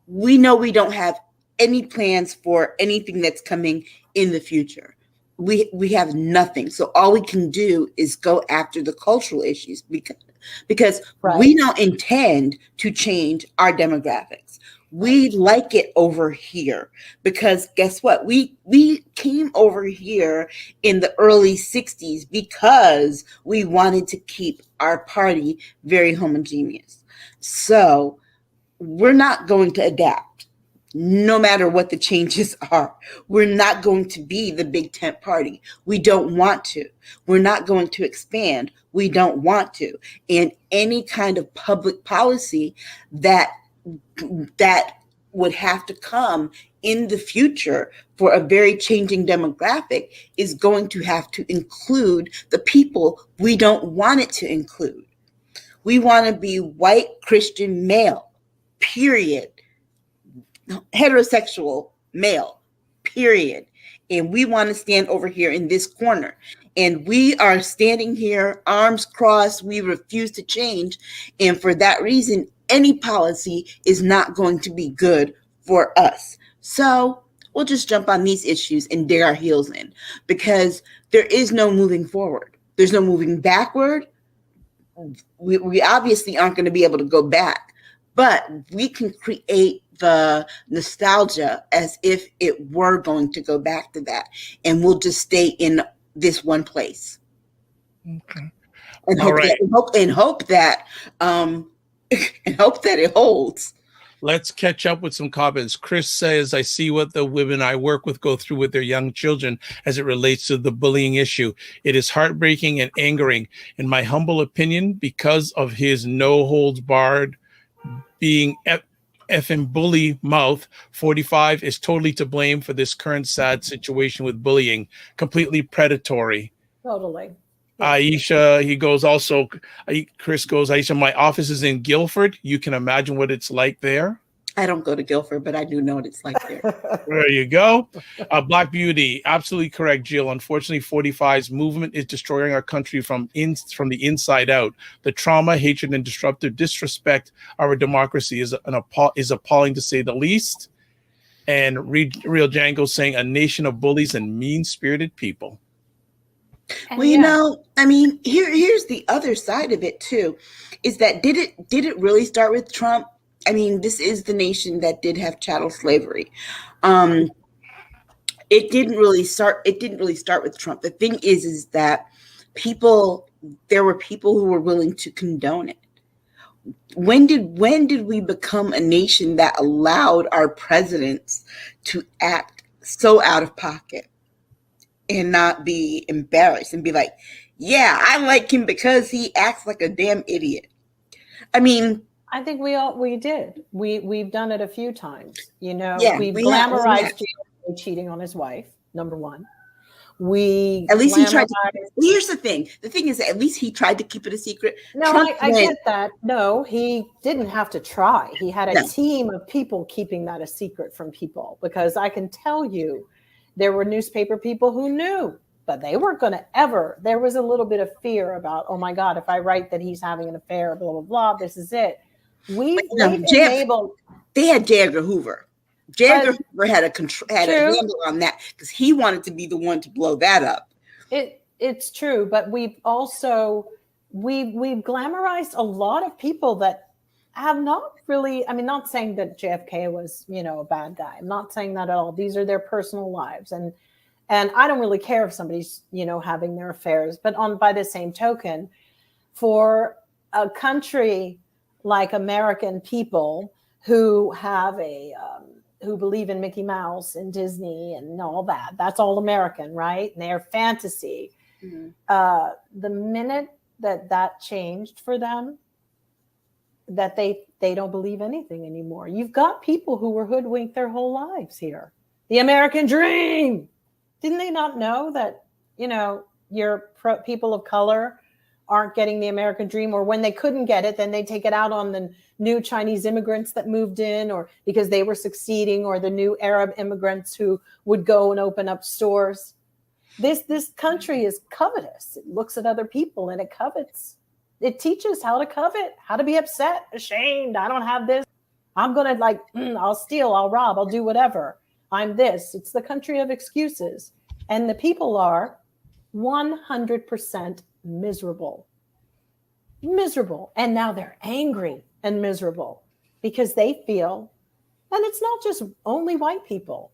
we know we don't have any plans for anything that's coming in the future. We have nothing. So all we can do is go after the cultural issues, because we don't intend to change our demographics. We like it over here because guess what? We came over here in the early 60s because we wanted to keep our party very homogeneous. So we're not going to adapt no matter what the changes are. We're not going to be the big tent party. We don't want to. We're not going to expand. We don't want to. And any kind of public policy that would have to come in the future for a very changing demographic is going to have to include the people we don't want it to include. We want to be white Christian male, period. Heterosexual male, period. And we want to stand over here in this corner. And we are standing here, arms crossed. We refuse to change. And for that reason, any policy is not going to be good for us. So we'll just jump on these issues and dig our heels in because there is no moving forward. There's no moving backward. We obviously aren't going to be able to go back, but we can create the nostalgia as if it were going to go back to that. And we'll just stay in this one place. Okay. And hope that it holds. Let's catch up with some comments. Chris says, I see what the women I work with go through with their young children as it relates to the bullying issue. It is heartbreaking and angering. In my humble opinion, because of his no holds barred being effing bully mouth, 45 is totally to blame for this current sad situation with bullying. Completely predatory. Totally. Aisha, he goes also, Chris goes, Aisha, my office is in Guilford. You can imagine what it's like there. I don't go to Guilford, but I do know what it's like there. There you go. Black Beauty, absolutely correct, Jill. Unfortunately, 45's movement is destroying our country from the inside out. The trauma, hatred, and disruptive disrespect of our democracy is appalling to say the least. And Real Django saying a nation of bullies and mean-spirited people. Well, you know, I mean, here's the other side of it too, is that did it really start with Trump? I mean, this is the nation that did have chattel slavery. It didn't really start with Trump. The thing is that there were people who were willing to condone it. When did we become a nation that allowed our presidents to act so out of pocket and not be embarrassed and be like, yeah, I like him because he acts like a damn idiot? I mean, I think we did. We've done it a few times. You know, we've glamorized cheating on his wife, number one. At least he tried to. Here's the thing. The thing is, at least he tried to keep it a secret. No, I get that. No, he didn't have to try. He had a team of people keeping that a secret from people, because I can tell you there were newspaper people who knew, but they weren't going to ever. There was a little bit of fear about, oh my God, if I write that he's having an affair, blah, blah, blah, this is it. They had J. Edgar Hoover. J. Edgar Hoover had a handle on that because he wanted to be the one to blow that up. It's true, but we've also we've glamorized a lot of people that have not really. I mean, not saying that JFK was, a bad guy. I'm not saying that at all. These are their personal lives, and I don't really care if somebody's having their affairs. But by the same token, for a country like American people who have who believe in Mickey Mouse and Disney and all that, that's all American, right? And they're fantasy. Mm-hmm. The minute that changed for them, that they don't believe anything anymore. You've got people who were hoodwinked their whole lives here. The American dream. Didn't they not know that, your people of color aren't getting the American dream, or when they couldn't get it, then they take it out on the new Chinese immigrants that moved in, or because they were succeeding, or the new Arab immigrants who would go and open up stores. This country is covetous. It looks at other people and it covets. It teaches how to covet, how to be upset, ashamed. I don't have this. I'm going to I'll steal, I'll rob, I'll do whatever. I'm this. It's the country of excuses. And the people are 100% miserable. And now they're angry and miserable because they feel And it's not just only white people.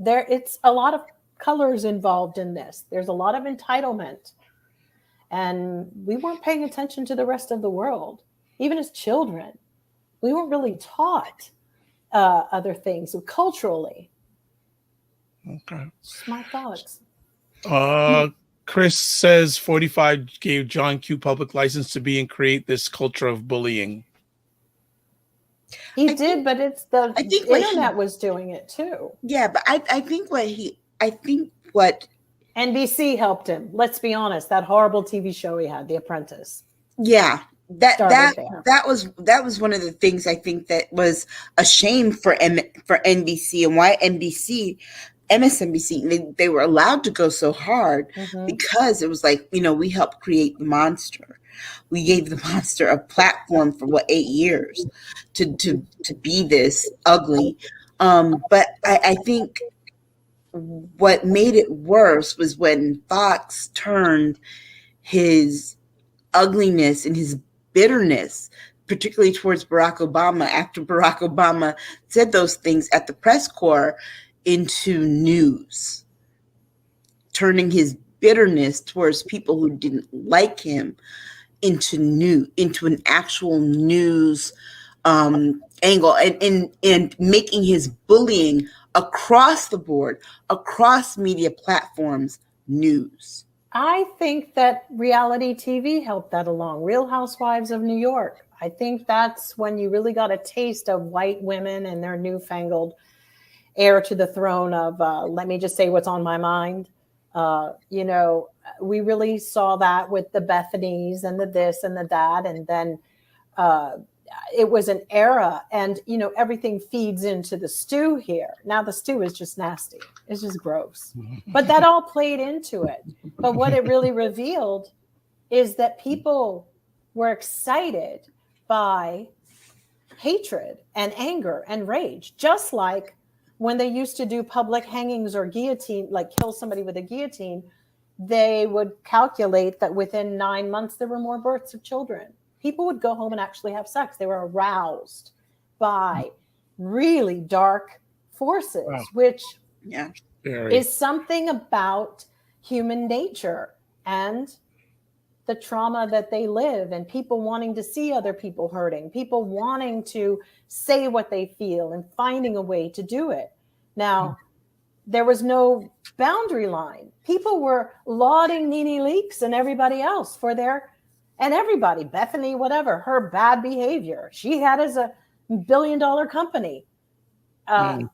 It's a lot of colors involved in this. There's a lot of entitlement. And we weren't paying attention to the rest of the world. Even as children, we weren't really taught other things culturally. Okay. Just my thoughts. Chris says 45 gave John Q public license to be and create this culture of bullying. He did, but it's the internet was doing it too. Yeah, but I think what NBC helped him. Let's be honest, that horrible TV show he had, The Apprentice. Yeah, that was one of the things I think that was a shame for NBC, and why MSNBC, they were allowed to go so hard because it was like, we helped create the monster. We gave the monster a platform for 8 years to be this ugly. But I think what made it worse was when Fox turned his ugliness and his bitterness, particularly towards Barack Obama, after Barack Obama said those things at the press corps, into news, turning his bitterness towards people who didn't like him into an actual news angle, and making his bullying across the board, across media platforms, news. I think that reality TV helped that along. Real Housewives of New York. I think that's when you really got a taste of white women and their newfangled heir to the throne of, let me just say what's on my mind. We really saw that with the Bethany's and the this and the that. And then it was an era, and, everything feeds into the stew here. Now the stew is just nasty. It's just gross. But that all played into it. But what it really revealed is that people were excited by hatred and anger and rage, just like when they used to do public hangings or guillotine, like kill somebody with a guillotine, they would calculate that within 9 months, there were more births of children. People would go home and actually have sex. They were aroused by really dark forces, which is something about human nature and the trauma that they live, and people wanting to see other people hurting, people wanting to say what they feel and finding a way to do it. Now, there was no boundary line. People were lauding Nene Leakes and everybody else for everybody, Bethany, whatever, her bad behavior. She had as a $1 billion company. But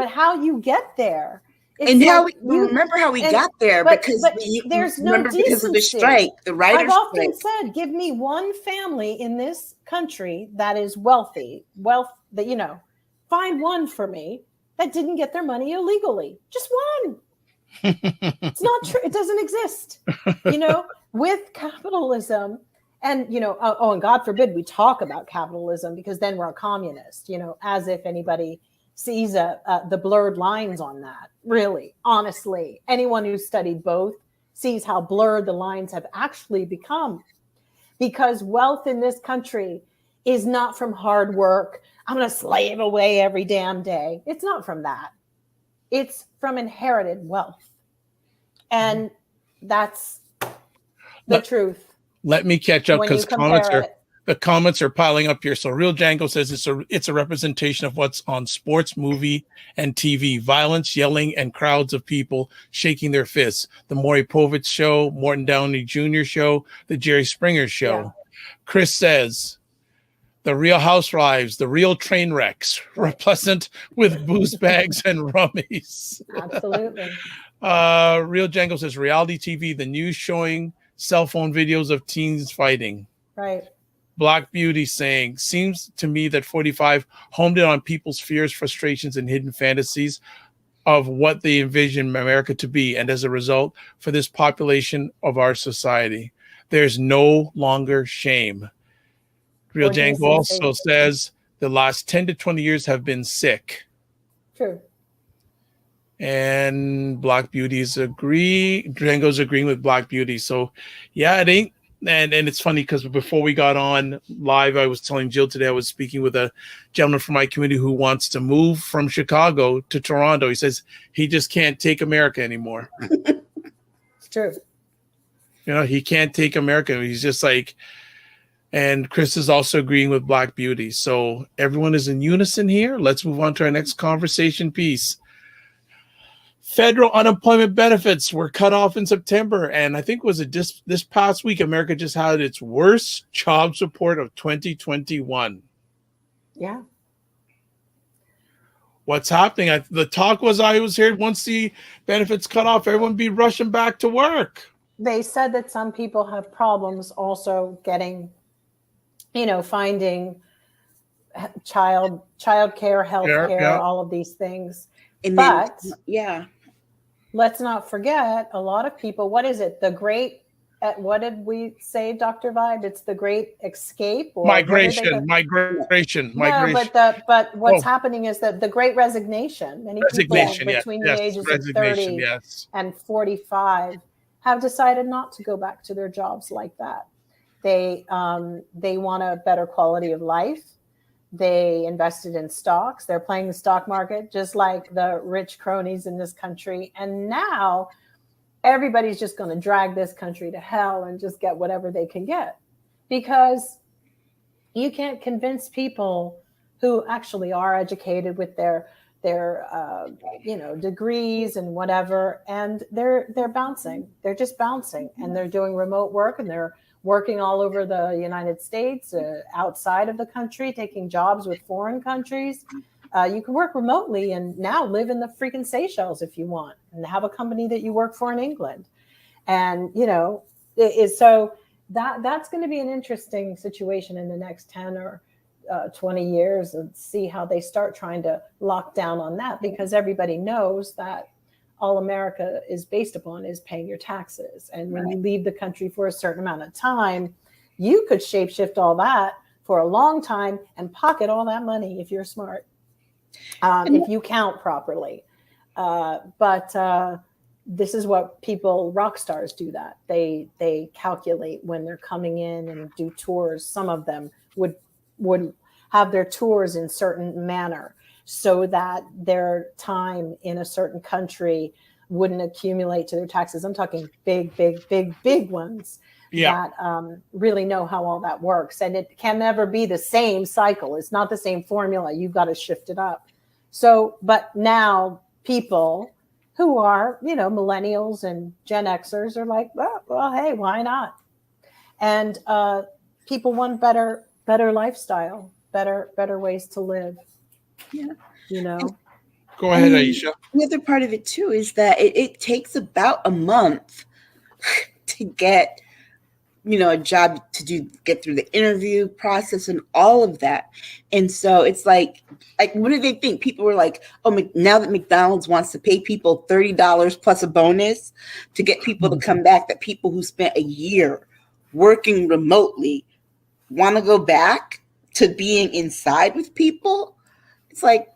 how you get there. And how remember how we got there, because there's no decency. Because of the strike, the writers' I've often said, give me one family in this country that is wealthy, that, find one for me that didn't get their money illegally. Just one. It's not true. It doesn't exist. With capitalism, and and God forbid we talk about capitalism, because then we're a communist. As if anybody sees the blurred lines on that. Really, honestly, anyone who's studied both sees how blurred the lines have actually become, because wealth in this country is not from hard work. I'm going to slave away every damn day. It's not from that. It's from inherited wealth. And that's the truth. Let me catch up, because the comments are piling up here. So Real Django says it's a representation of what's on sports, movie, and TV. Violence, yelling, and crowds of people shaking their fists. The Maury Povich show, Morton Downey Jr. show, the Jerry Springer show. Yeah. Chris says, the Real Housewives, the real train wrecks, replacent with booze bags and rummies. Absolutely. Real Django says, reality TV, the news showing cell phone videos of teens fighting. Right. Black Beauty saying, seems to me that 45 homed in on people's fears, frustrations, and hidden fantasies of what they envision America to be. And as a result, for this population of our society, there's no longer shame. Real Django also says the last 10 to 20 years have been sick. True. And Black Beauty's Django's agreeing with Black Beauty. So yeah, it ain't And it's funny because before we got on live, I was telling Jill today I was speaking with a gentleman from my community who wants to move from Chicago to Toronto. He says he just can't take America anymore. It's true. You know, he can't take America. He's just like, and Chris is also agreeing with Black Beauty. So everyone is in unison here. Let's move on to our next conversation piece. Federal unemployment benefits were cut off in September. And I think was it this past week, America just had its worst jobs report of 2021. Yeah. What's happening? The talk was I was here once the benefits cut off, everyone be rushing back to work. They said that some people have problems also getting, finding child care, health care, all of these things. And but then, yeah, let's not forget a lot of people. What is it? What did we say, Dr. Vibe? It's the great escape or migration. No, but what's happening is that the great resignation. Many people between the ages of 30 and 45 have decided not to go back to their jobs like that. They want a better quality of life. They invested in stocks. They're playing the stock market just like the rich cronies in this country. And now everybody's just going to drag this country to hell and just get whatever they can get, because you can't convince people who actually are educated with their degrees and whatever, and they're bouncing. They're just bouncing, and they're doing remote work, and they're working all over the United States, outside of the country, taking jobs with foreign countries. You can work remotely and now live in the freaking Seychelles if you want, and have a company that you work for in England. And, so that's going to be an interesting situation in the next 10 or 20 years, and see how they start trying to lock down on that, because everybody knows that all America is based upon is paying your taxes. And when you leave the country for a certain amount of time, you could shapeshift all that for a long time and pocket all that money if you're smart, if you count properly. But this is what rock stars do that. They calculate when they're coming in and do tours. Some of them would have their tours in certain manner, so that their time in a certain country wouldn't accumulate to their taxes. I'm talking big ones that really know how all that works. And it can never be the same cycle. It's not the same formula. You've got to shift it up. So, but now people who are, millennials and Gen Xers are like, well, hey, why not? And people want better lifestyle, better ways to live. Yeah. Go ahead, Aisha. The other part of it too is that it takes about a month to get, a job to get through the interview process and all of that. And so it's like, what do they think? People were like, oh, now that McDonald's wants to pay people $30 plus a bonus to get people to come back, that people who spent a year working remotely want to go back to being inside with people. It's like,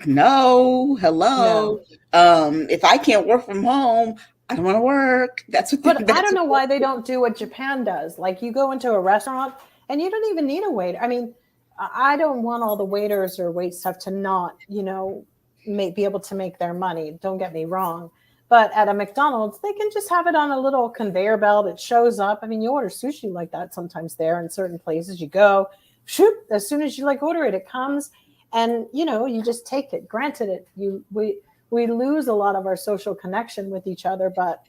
no, hello. No. If I can't work from home, I don't want to work. But I don't know why they don't do what Japan does. Like, you go into a restaurant and you don't even need a waiter. I mean, I don't want all the waiters or wait staff to not, be able to make their money. Don't get me wrong. But at a McDonald's, they can just have it on a little conveyor belt. It shows up. I mean, you order sushi like that sometimes there in certain places. You go, shoot, as soon as you order it, it comes. And, you just take it. Granted, we lose a lot of our social connection with each other. But,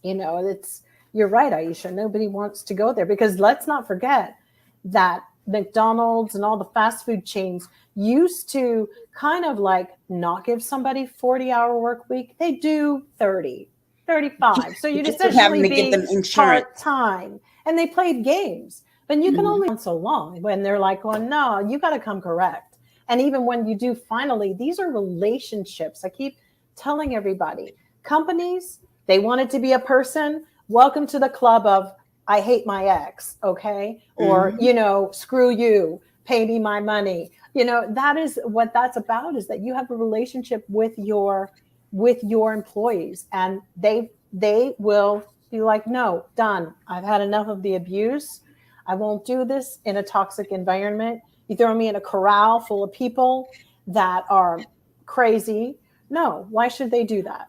you're right, Aisha. Nobody wants to go there, because let's not forget that McDonald's and all the fast food chains used to kind of not give somebody 40-hour work week. They do 30, 35. So you'd essentially be part-time. And they played games. But you can only so long when they're like, oh, no, you got to come correct. And even when you do, finally, these are relationships. I keep telling everybody, companies, they want it to be a person. Welcome to the club of, I hate my ex, okay? Or, screw you, pay me my money. That is what that's about, is that you have a relationship with your employees, and they will Be like, no, done. I've had enough of the abuse. I won't do this in a toxic environment. You throw me in a corral full of people that are crazy. No, why should they do that?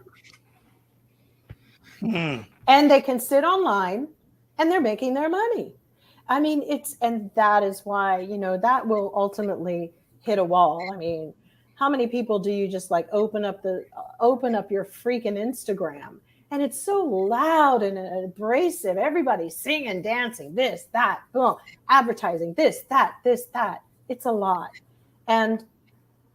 And they can sit online and they're making their money. I mean, and that is why, that will ultimately hit a wall. I mean, how many people do you just like open up your freaking Instagram and it's so loud and abrasive. Everybody's singing, dancing, this, that, boom, advertising, this, that. It's a lot. And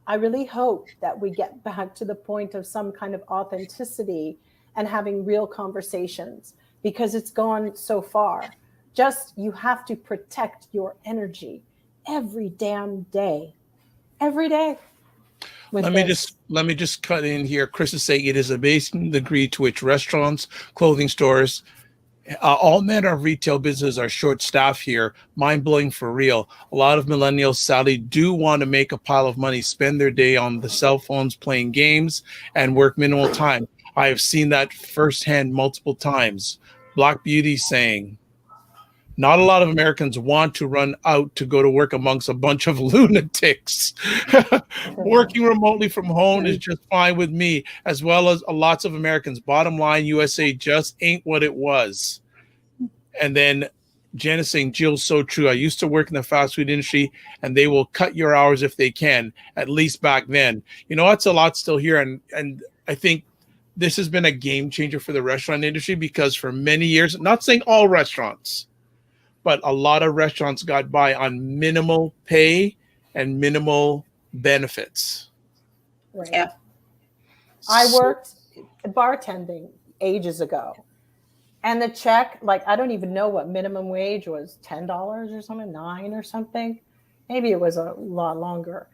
I really hope that we get back to the point of some kind of authenticity and having real conversations, because it's gone so far. You have to protect your energy every damn day. Every day. Let me just cut in here. Chris is saying it is amazing the degree to which restaurants, clothing stores, all manner of retail businesses are short staffed here. Mind blowing for real. A lot of millennials sadly do want to make a pile of money, spend their day on the cell phones playing games, and work minimal time. I have seen that firsthand multiple times. Black Beauty saying, not a lot of Americans want to run out to go to work amongst a bunch of lunatics. Working remotely from home is just fine with me, as well as lots of Americans. Bottom line, USA just ain't what it was. And then Jen is saying, Jill, so true. I used to work in the fast food industry, and they will cut your hours if they can, at least back then. That's a lot still here. And I think this has been a game changer for the restaurant industry, because for many years, not saying all restaurants, but a lot of restaurants got by on minimal pay and minimal benefits. Right. Yeah. I worked bartending ages ago, and the check, like, I don't even know what minimum wage was, $10 or something, $9 or something. Maybe it was a lot longer.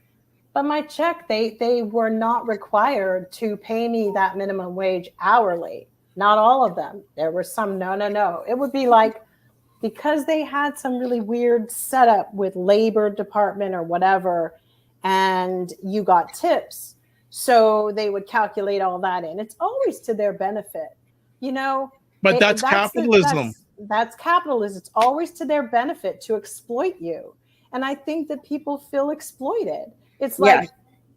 But my check, they were not required to pay me that minimum wage hourly. Not all of them. There were some, no. It would be like, because they had some really weird setup with labor department or whatever, and you got tips. So they would calculate all that in. It's always to their benefit, But that's capitalism. That's capitalism. It's always to their benefit to exploit you. And I think that people feel exploited. It's like,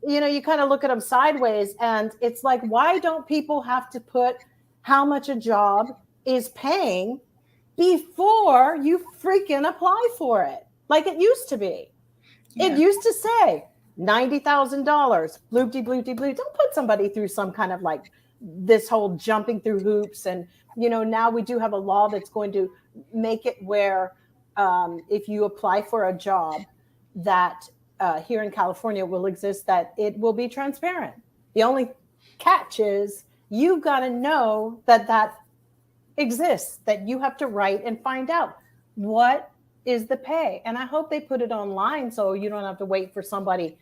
you kind of look at them sideways, and it's like, why don't people have to put how much a job is paying before you freaking apply for it, like it used to be? It used to say $90,000, bloop-de-bloop-de-bloop. Don't put somebody through some kind of like this whole jumping through hoops. And, now we do have a law that's going to make it where if you apply for a job that here in California will exist, that it will be transparent. The only catch is you've got to know that exists, that you have to write and find out what is the pay. And I hope they put it online so you don't have to wait for somebody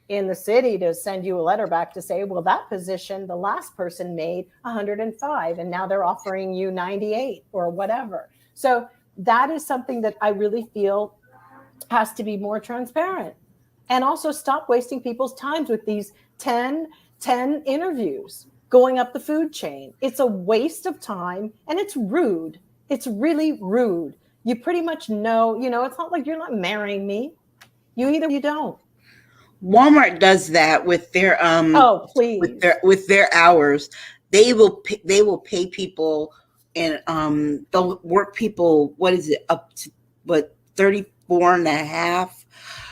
in the city to send you a letter back to say, well, that position, the last person made 105 and now they're offering you 98 or whatever. So that is something that I really feel has to be more transparent. And also stop wasting people's times with these 10 interviews going up the food chain. It's a waste of time, and it's rude. It's really rude. You pretty much know, it's not like you're not marrying me. You either, you don't. Walmart does that with their please. with their hours. They will pay people, and they'll work people, what is it, up to 34 and a half.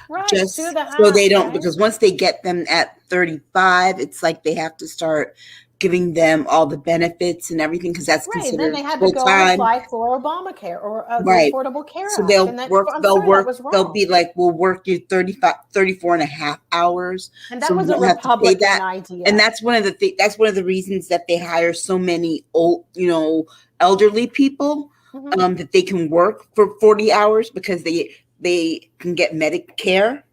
Right, just so they don't, right? Because once they get them at 35, it's like they have to start giving them all the benefits and everything, because that's right. considered Then they had full to go time. and apply for Obamacare or the Affordable Care So Act. they'll And work. that They'll be like, we'll work you 34 and a half hours. And that was a Republican idea. And that's one of the reasons that they hire so many old, elderly people, that they can work for 40 hours because they can get Medicare.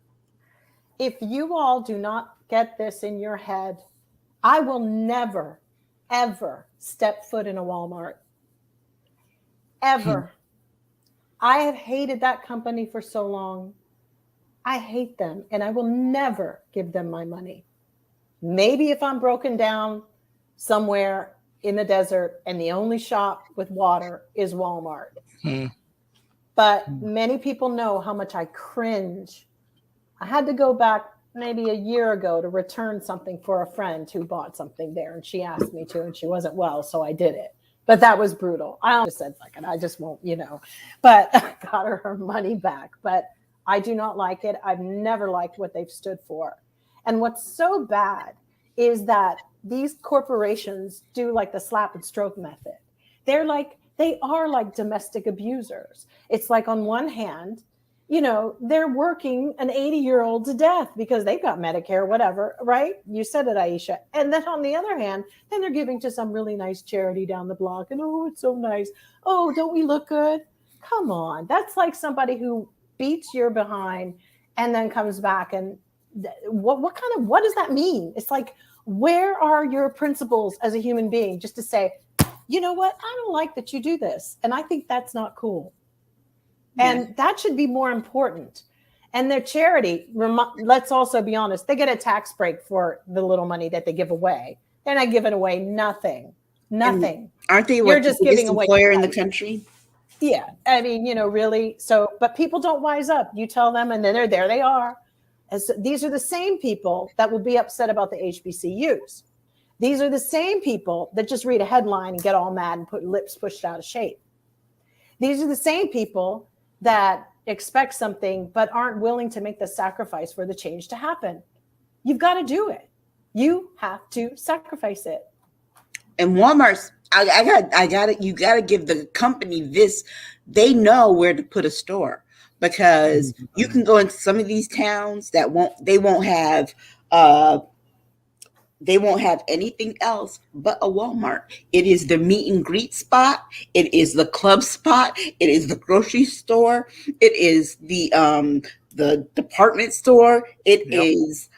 If you all do not get this in your head, I will never, ever step foot in a Walmart. Ever. I have hated that company for so long. I hate them, and I will never give them my money. Maybe if I'm broken down somewhere in the desert, and the only shop with water is Walmart. Hmm. But many people know how much I cringe. I had to go back maybe a year ago to return something for a friend who bought something there, and she asked me to, and she wasn't well, so I did it. But that was brutal. I just said, like, I just won't, but I got her money back. But I do not like it. I've never liked what they've stood for. And what's so bad is that these corporations do like the slap and stroke method. They are like domestic abusers. It's like, on one hand, they're working an 80-year-old to death because they've got Medicare, whatever, right? You said it, Aisha. And then on the other hand, then they're giving to some really nice charity down the block. And, oh, it's so nice. Oh, don't we look good? Come on. That's like somebody who beats your behind and then comes back. And what does that mean? It's like, where are your principles as a human being, just to say, you know what? I don't like that you do this. And I think that's not cool. And that should be more important. And their charity, let's also be honest, they get a tax break for the little money that they give away. They're not giving away nothing. And aren't they You're just giving away employer in the country? Yeah. I mean, really. So, but people don't wise up. You tell them, and then there they are. And so these are the same people that will be upset about the HBCUs. These are the same people that just read a headline and get all mad and put lips pushed out of shape. These are the same people that expect something but aren't willing to make the sacrifice for the change to happen. You've got to do it. You have to sacrifice it. And Walmart's, you got to give the company this. They know where to put a store, because you can go into some of these towns that they won't have anything else but a Walmart. It is the meet and greet spot. It is the club spot. It is the grocery store. It is the department store. It is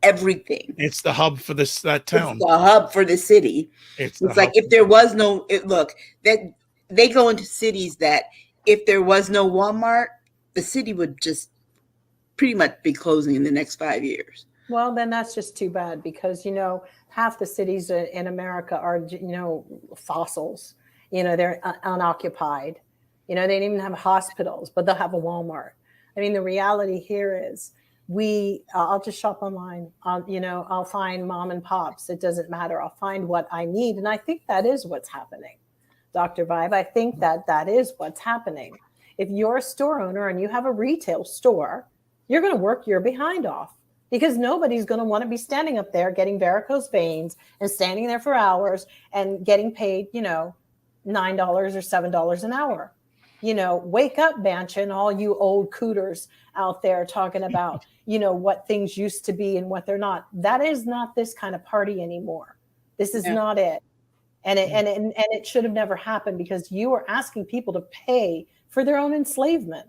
everything. It's the hub for that town. It's the hub for the city. It's like, if there was no, that they go into cities that if there was no Walmart, the city would just pretty much be closing in the next 5 years. Well, then that's just too bad, because, half the cities in America are, fossils. They're unoccupied. They don't even have hospitals, but they'll have a Walmart. I mean, the reality here is I'll just shop online. I'll find mom and pops. It doesn't matter. I'll find what I need. And I think that is what's happening, Dr. Vibe. I think that is what's happening. If you're a store owner and you have a retail store, you're going to work your behind off, because nobody's going to want to be standing up there getting varicose veins and standing there for hours and getting paid, $9 or $7 an hour. Wake up, Manchin, all you old cooters out there talking about, what things used to be and what they're not. That is not this kind of party anymore. This is not it. And it should have never happened, because you are asking people to pay for their own enslavement.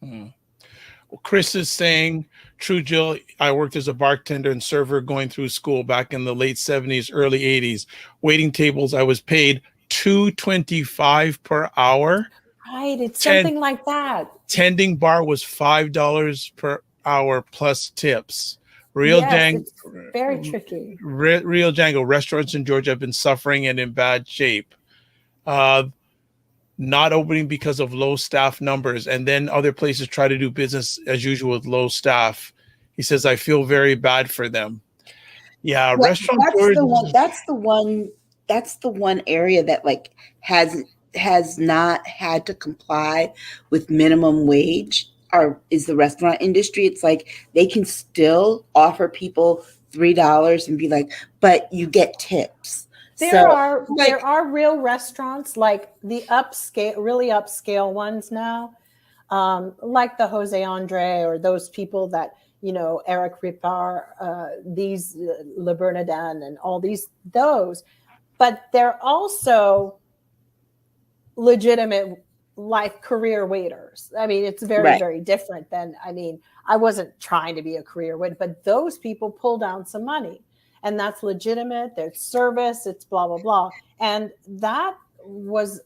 Well, Chris is saying, true, Jill, I worked as a bartender and server going through school back in the late 70s, early 80s. Waiting tables, I was paid $2.25 per hour. Right, it's something like that. Tending bar was $5 per hour plus tips. It's very tricky. Real Django, restaurants in Georgia have been suffering and in bad shape. Not opening because of low staff numbers, and then other places try to do business as usual with low staff. He says, I feel very bad for them. Yeah, restaurant. That's the one area that has not had to comply with minimum wage, or is the restaurant industry. It's like they can still offer people $3 and be like, but you get tips. There are real restaurants, like the really upscale ones now, like the Jose Andre, or those people that, Eric Ripar, these Le Bernardin and all those, but they're also legitimate career waiters. I mean, it's very, very different than, I wasn't trying to be a career waiter, but those people pull down some money. And that's legitimate. There's service. It's blah, blah, blah. And that was,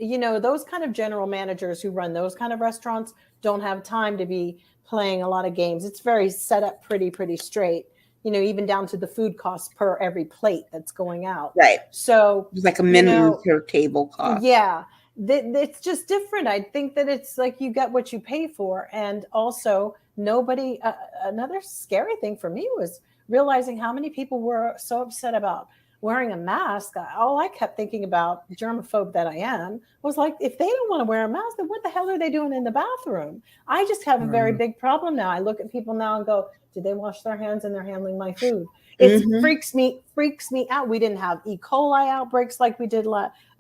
those kind of general managers who run those kind of restaurants don't have time to be playing a lot of games. It's very set up pretty straight even down to the food cost per every plate that's going out. Right. So it's like a minimum per table cost. Yeah. It's just different. I think that it's like you get what you pay for. And also nobody, another scary thing for me was realizing how many people were so upset about wearing a mask. All I kept thinking about, germaphobe that I am, was like, if they don't want to wear a mask, then what the hell are they doing in the bathroom? I just have a very big problem now. I look at people now and go, did they wash their hands and they're handling my food? It freaks me out. We didn't have E. coli outbreaks like we did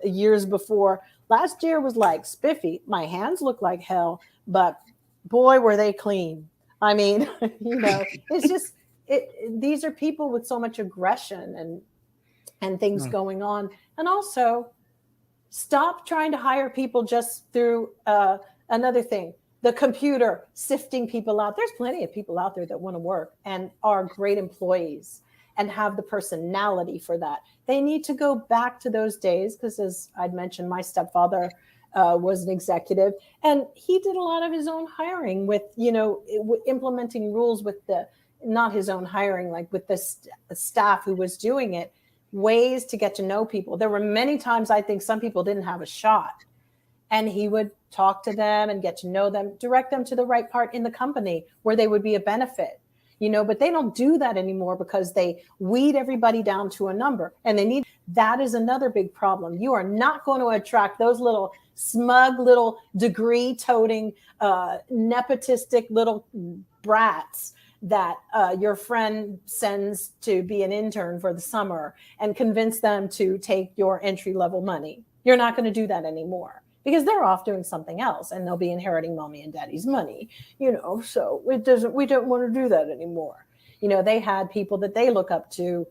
years before. Last year was like spiffy. My hands look like hell, but boy, were they clean. I mean, it's just, these are people with so much aggression and things going on. And also stop trying to hire people just through another thing, the computer sifting people out. There's plenty of people out there that want to work and are great employees and have the personality for that. They need to go back to those days, because as I'd mentioned, my stepfather was an executive, and he did a lot of his own hiring with, implementing rules with not his own hiring, like with the staff who was doing it, ways to get to know people. There were many times I think some people didn't have a shot, and he would talk to them and get to know them, direct them to the right part in the company where they would be a benefit. But they don't do that anymore because they weed everybody down to a number, and that is another big problem. You are not going to attract those little smug little degree toting, nepotistic little brats that your friend sends to be an intern for the summer and convince them to take your entry level money. You're not going to do that anymore, because they're off doing something else and they'll be inheriting mommy and daddy's money, so we don't want to do that anymore. They had people that they look up to.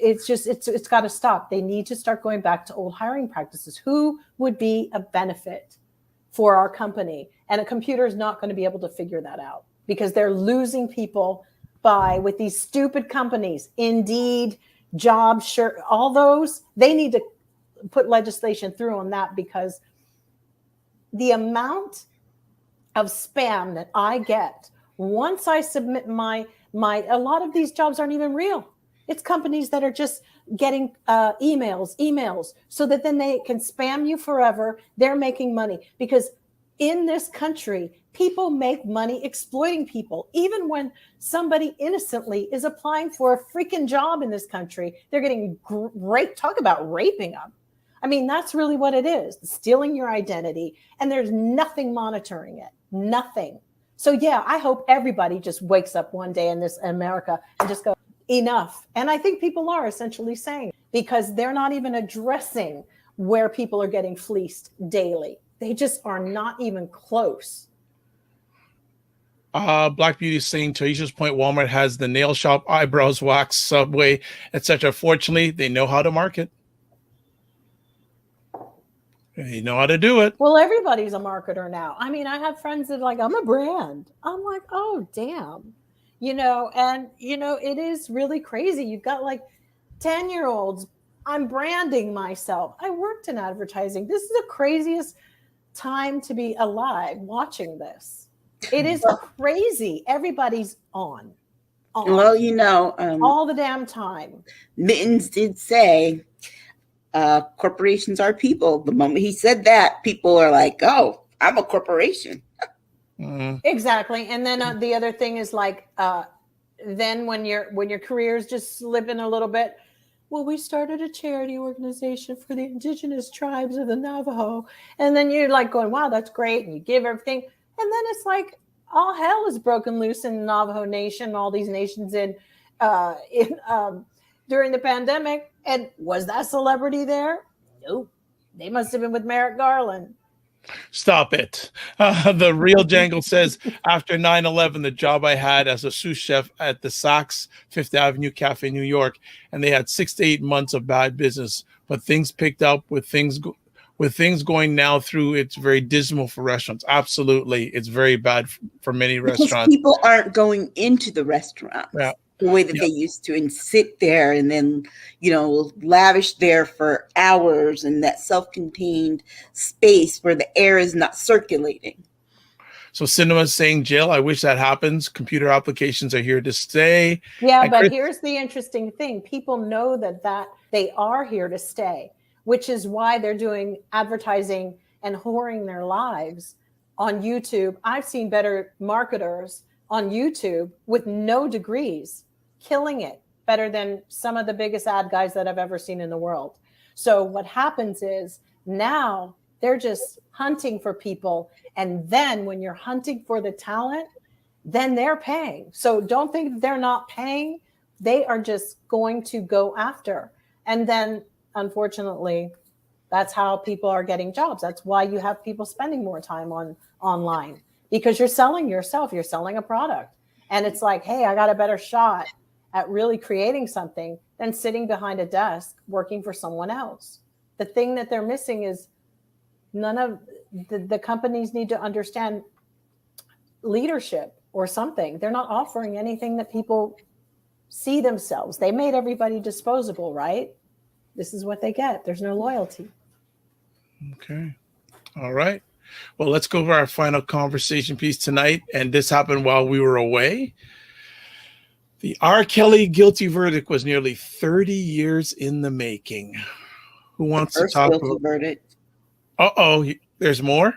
It's got to stop. They need to start going back to old hiring practices. Who would be a benefit for our company? And a computer is not going to be able to figure that out, because they're losing people with these stupid companies, Indeed, JobSure, all those. They need to put legislation through on that, because the amount of spam that I get once I submit a lot of these jobs aren't even real. It's companies that are just getting emails so that then they can spam you forever. They're making money, because in this country, people make money exploiting people. Even when somebody innocently is applying for a freaking job in this country, they're getting raped. Talk about raping them. I mean, that's really what it is, stealing your identity, and there's nothing monitoring it, nothing. So yeah, I hope everybody just wakes up one day in this America and just go, enough. And I think people are essentially saying, because they're not even addressing where people are getting fleeced daily. They just are not even close. Black Beauty is saying, to Aisha's point, Walmart has the nail shop, eyebrows wax, Subway, etc. Fortunately, they know how to market. They know how to do it. Well, everybody's a marketer now. I mean, I have friends that are like, I'm a brand. I'm like, oh, damn. It is really crazy. You've got like 10-year-olds. I'm branding myself. I worked in advertising. This is the craziest time to be alive watching this. It is crazy. Everybody's on. Well, all the damn time. Mittens did say, corporations are people. The moment he said that, people are like, oh, I'm a corporation. Exactly. And then the other thing is like, then when your career is just slipping a little bit, well, we started a charity organization for the indigenous tribes of the Navajo. And then you're like going, wow, that's great. And you give everything. And then it's like all hell is broken loose in the Navajo Nation, all these nations during the pandemic. And was that celebrity there? Nope. They must have been with Merrick Garland. Stop it. The real Jangle says, after 9/11, the job I had as a sous chef at the Saks Fifth Avenue Cafe, New York, and they had 6 to 8 months of bad business, but things picked up with things going now through. It's very dismal for restaurants. Absolutely. It's very bad for many restaurants. Because people aren't going into the restaurants. Yeah. The way that they used to, and sit there and then, lavish there for hours in that self-contained space where the air is not circulating. So Cinema's saying, Jill, I wish that happens. Computer applications are here to stay. Yeah, And but Chris- here's the interesting thing. People know that they are here to stay, which is why they're doing advertising and whoring their lives on YouTube. I've seen better marketers on YouTube with no degrees killing it better than some of the biggest ad guys that I've ever seen in the world. So what happens is now they're just hunting for people. And then when you're hunting for the talent, then they're paying. So don't think they're not paying. They are just going to go after. And then unfortunately, that's how people are getting jobs. That's why you have people spending more time online, because you're selling yourself, you're selling a product. And it's like, hey, I got a better shot at really creating something than sitting behind a desk working for someone else. The thing that they're missing is none of the companies need to understand leadership or something. They're not offering anything that people see themselves. They made everybody disposable, right? This is what they get. There's no loyalty. Okay. All right. Well, let's go over our final conversation piece tonight. And this happened while we were away. The R. Kelly guilty verdict was nearly 30 years in the making. Who wants to talk guilty about verdict? Uh-oh, there's more?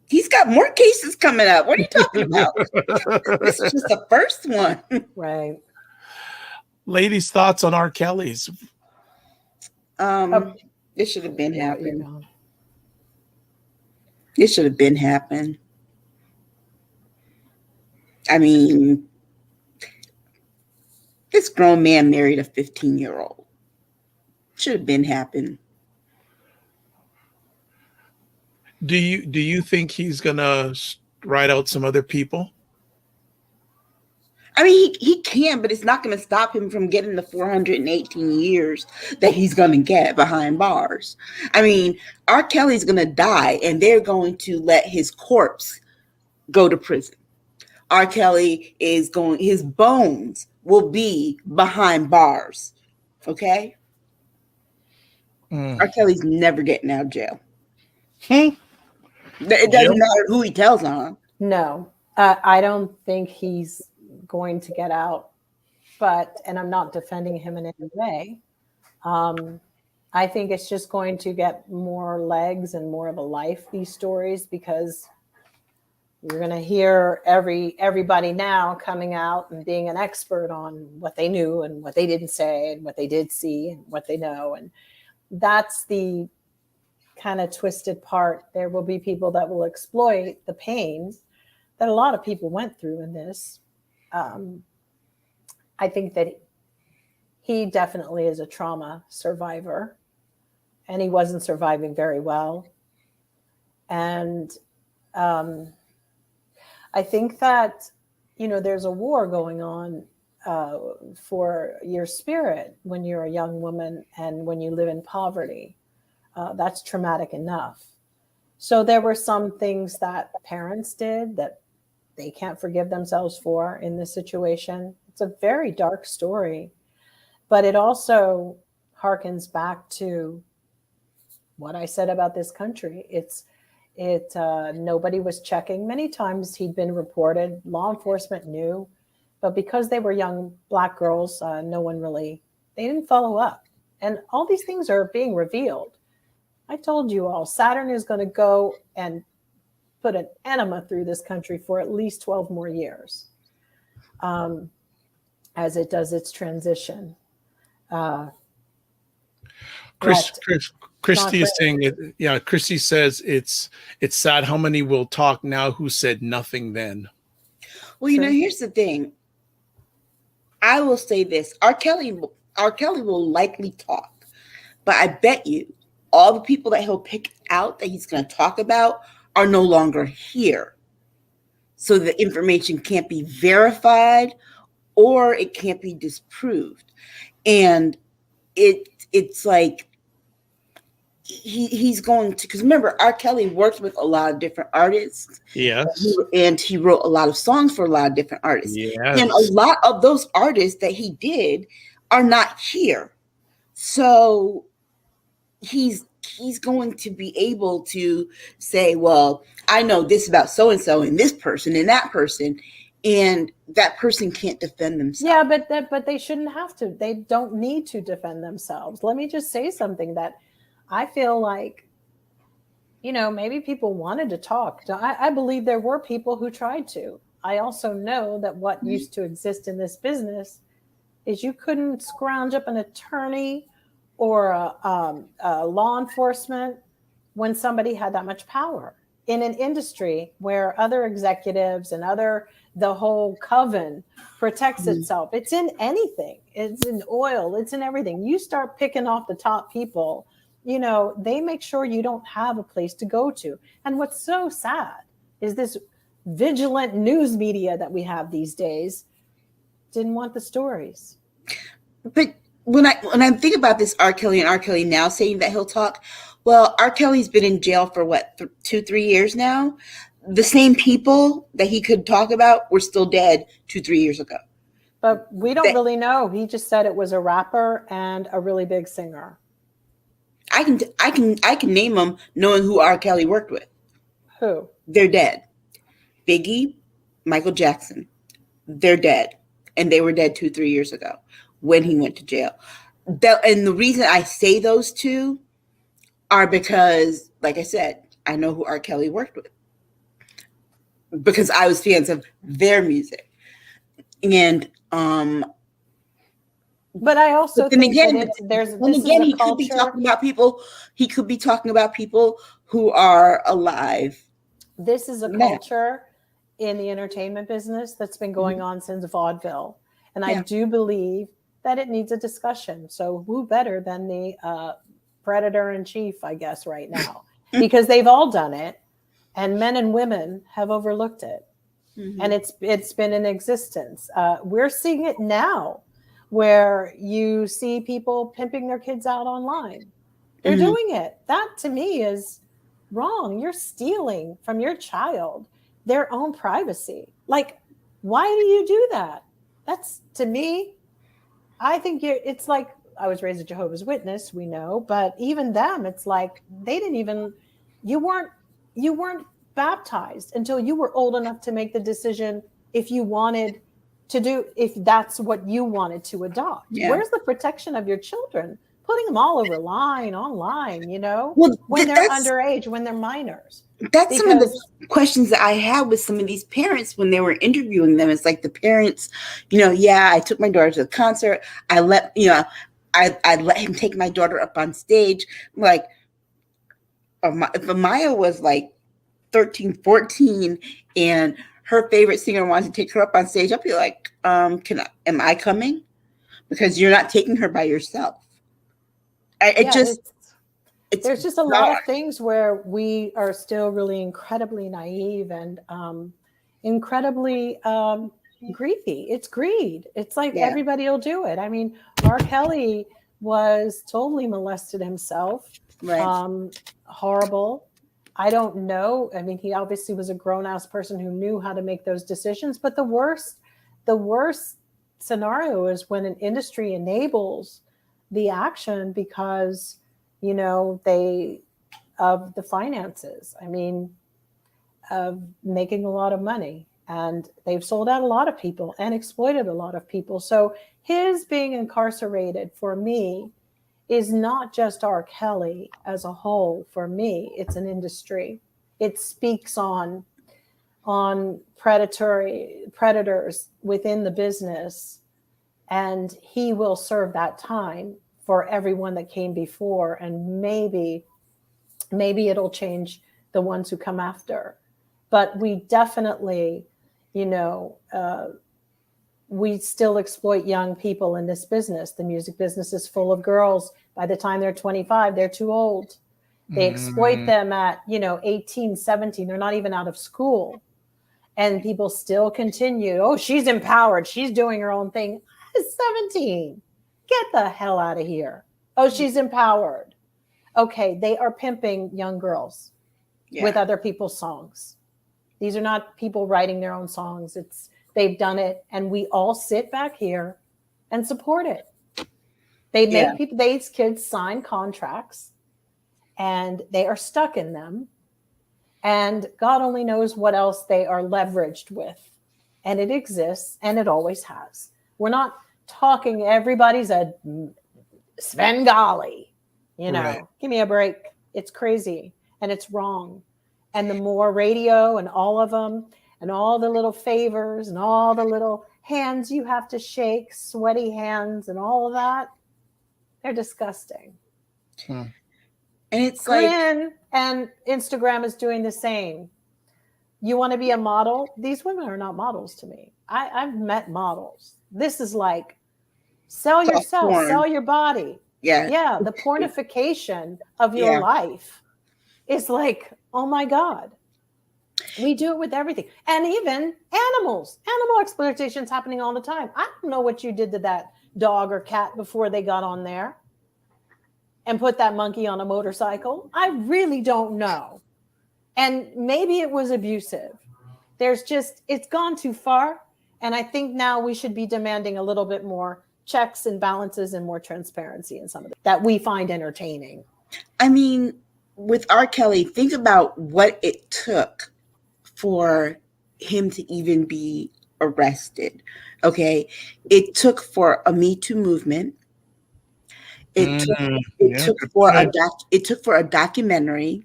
He's got more cases coming up. What are you talking about? This is just the first one. Right. Ladies' thoughts on R. Kelly's? This should have been happened. It should have been happened. I mean, this grown man married a 15-year-old. Should have been happened. Do you think he's gonna write out some other people? I mean, he can, but it's not going to stop him from getting the 418 years that he's going to get behind bars. I mean, R. Kelly's going to die, and they're going to let his corpse go to prison. R. Kelly is going, his bones will be behind bars. Okay? R. Kelly's never getting out of jail. It doesn't matter who he tells on. No, I don't think he's going to get out, and I'm not defending him in any way. I think it's just going to get more legs and more of a life, these stories, because you're going to hear everybody now coming out and being an expert on what they knew and what they didn't say and what they did see and what they know. And that's the kind of twisted part. There will be people that will exploit the pain that a lot of people went through in this. I think that he definitely is a trauma survivor, and he wasn't surviving very well. And I think that, there's a war going on for your spirit when you're a young woman and when you live in poverty. That's traumatic enough. So there were some things that parents did that they can't forgive themselves for in this situation. It's a very dark story, but it also harkens back to what I said about this country. Nobody was checking. Many times he'd been reported, law enforcement knew, but because they were young Black girls, they didn't follow up. And all these things are being revealed. I told you all, Saturn is going to go and put an enema through this country for at least 12 more years as it does its transition. Christy is saying it. Yeah, Christy says it's sad how many will talk now who said nothing then. Well, here's the thing. I will say this. R. Kelly will likely talk, but I bet you all the people that he'll pick out that he's going to talk about are no longer here. So the information can't be verified or it can't be disproved. And it's like he's going to, because remember, R. Kelly worked with a lot of different artists. Yes. And he wrote a lot of songs for a lot of different artists. Yes. And a lot of those artists that he did are not here. So he's he's going to be able to say, well, I know this about so-and-so and this person and that person, and that person can't defend themselves. Yeah, but they shouldn't have to. They don't need to defend themselves. Let me just say something that I feel like, maybe people wanted to talk. I believe there were people who tried to. I also know that what used to exist in this business is you couldn't scrounge up an attorney or a law enforcement when somebody had that much power in an industry where other executives and the whole coven protects itself. It's in anything. It's in oil. It's in everything. You start picking off the top people, they make sure you don't have a place to go to. And what's so sad is this vigilant news media that we have these days didn't want the stories. But when I think about this R. Kelly now saying that he'll talk, well, R. Kelly's been in jail for what, 2-3 years now? The same people that he could talk about were still dead 2-3 years ago. But we don't really know. He just said it was a rapper and a really big singer. I can name them knowing who R. Kelly worked with. Who? They're dead. Biggie, Michael Jackson. They're dead. And they were dead 2-3 years ago when he went to jail. And the reason I say those two are because, like I said, I know who R. Kelly worked with. Because I was fans of their music. And but I also think that he could be talking about people. He could be talking about people who are alive. This is a culture in the entertainment business that's been going on since vaudeville, and I do believe that it needs a discussion. So who better than the predator in chief, I guess, right now, because they've all done it, and men and women have overlooked it, and it's been in existence. We're seeing it now, where you see people pimping their kids out online. They're doing it. That to me is wrong. You're stealing from your child their own privacy. Like, why do you do that? That's, to me, I think it's like, I was raised a Jehovah's Witness, we know, but even them, it's like you weren't baptized until you were old enough to make the decision if that's what you wanted to adopt. Where's the protection of your children? Putting them all over online, when they're underage, when they're minors. That's some of the questions that I had with some of these parents when they were interviewing them. It's like the parents, I took my daughter to the concert. I let him take my daughter up on stage. Like, if Amaya was like 13, 14, and her favorite singer wanted to take her up on stage, I'll be like, am I coming? Because you're not taking her by yourself. There's just a lot of things where we are still really incredibly naive and incredibly greedy. It's greed. It's like everybody will do it. I mean, R. Kelly was totally molested himself. Right. Horrible. I don't know. I mean, he obviously was a grown-ass person who knew how to make those decisions. But the worst scenario is when an industry enables the action because, they of the finances. I mean, of making a lot of money, and they've sold out a lot of people and exploited a lot of people. So his being incarcerated for me is not just R. Kelly as a whole. For me, it's an industry. It speaks on predators within the business, and he will serve that time for everyone that came before, and maybe it'll change the ones who come after. But we definitely, we still exploit young people in this business. The music business is full of girls. By the time they're 25, they're too old. They exploit them at, 18, 17. They're not even out of school. And people still continue. Oh, she's empowered. She's doing her own thing. I was 17. Get the hell out of here. Oh, she's empowered. Okay, they are pimping young girls with other people's songs. These are not people writing their own songs. They've done it, and we all sit back here and support it. They make these kids sign contracts, and they are stuck in them. And God only knows what else they are leveraged with. And it exists, and it always has. We're not talking everybody's a Svengali, Right. Give me a break. It's crazy and it's wrong. And the more radio and all of them and all the little favors and all the little hands you have to shake, sweaty hands and all of that, they're disgusting. And it's Grin, like, and Instagram is doing the same. You want to be a model? These women are not models to me. I've met models. This is like, sell yourself, porn. sell your body. Yeah. Yeah. The pornification of your life is like, oh my God. We do it with everything. And even animals. Animal exploitation is happening all the time. I don't know what you did to that dog or cat before they got on there and put that monkey on a motorcycle. I really don't know. And maybe it was abusive. It's gone too far. And I think now we should be demanding a little bit more checks and balances and more transparency in some of that we find entertaining. I mean, with R. Kelly, think about what it took for him to even be arrested. Okay. It took for a Me Too movement. It took for a documentary.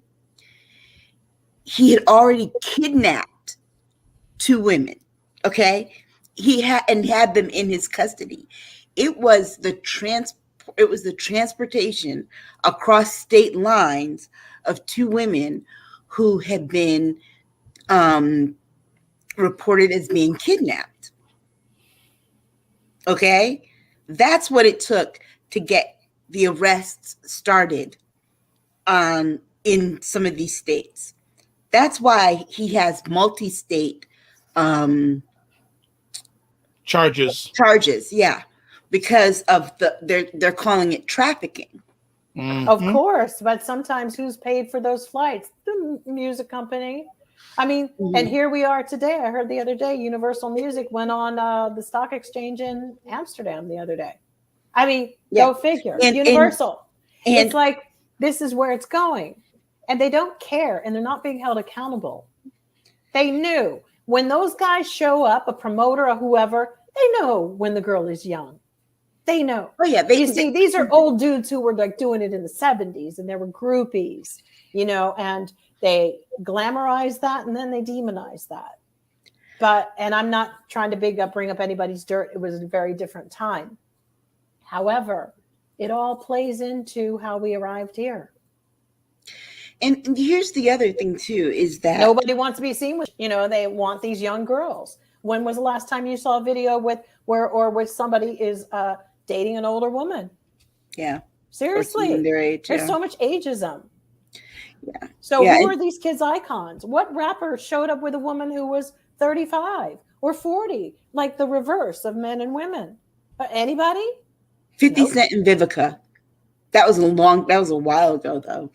He had already kidnapped 2 women. Okay. He had them in his custody. It was the transportation across state lines of 2 women who had been reported as being kidnapped. Okay. That's what it took to get the arrests started in some of these states. That's why he has multi-state charges, yeah, because of they're calling it trafficking. Mm-hmm. Of course, but sometimes who's paid for those flights? The music company. I mean, and here we are today. I heard the other day, Universal Music went on the stock exchange in Amsterdam the other day. I mean, go figure. Universal. And it's like, this is where it's going. And they don't care, and they're not being held accountable. They knew when those guys show up, a promoter or whoever, they know when the girl is young. They know. Oh yeah, these are old dudes who were like doing it in the 70s, and they were groupies, and they glamorize that and then they demonize that. And I'm not trying to bring up anybody's dirt. It was a very different time. However, it all plays into how we arrived here. And here's the other thing too, is that nobody wants to be seen with, they want these young girls. When was the last time you saw a video where somebody is dating an older woman? Yeah. Seriously. There's so much ageism. Yeah. So who are these kids' icons? What rapper showed up with a woman who was 35 or 40, like the reverse of men and women? Anybody? 50 Cent and Vivica. That was a while ago though.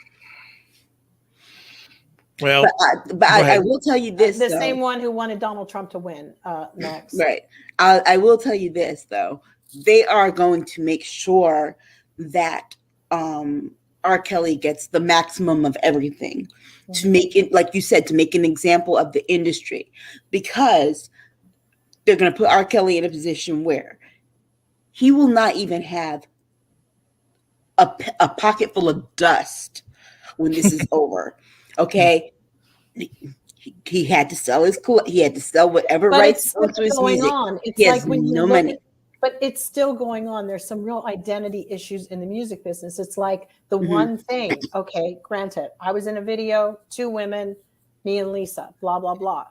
Well, but I will tell you this. The same one who wanted Donald Trump to win next. Right. I will tell you this though. They are going to make sure that R. Kelly gets the maximum of everything to make it, like you said, to make an example of the industry, because they're going to put R. Kelly in a position where he will not even have a pocket full of dust when this is over. Okay. He had to sell his cool. He had to sell whatever rights to his music. It's like when you money. But it's still going on. There's some real identity issues in the music business. It's like the one thing, okay, granted, I was in a video, 2 women, me and Lisa, blah, blah, blah.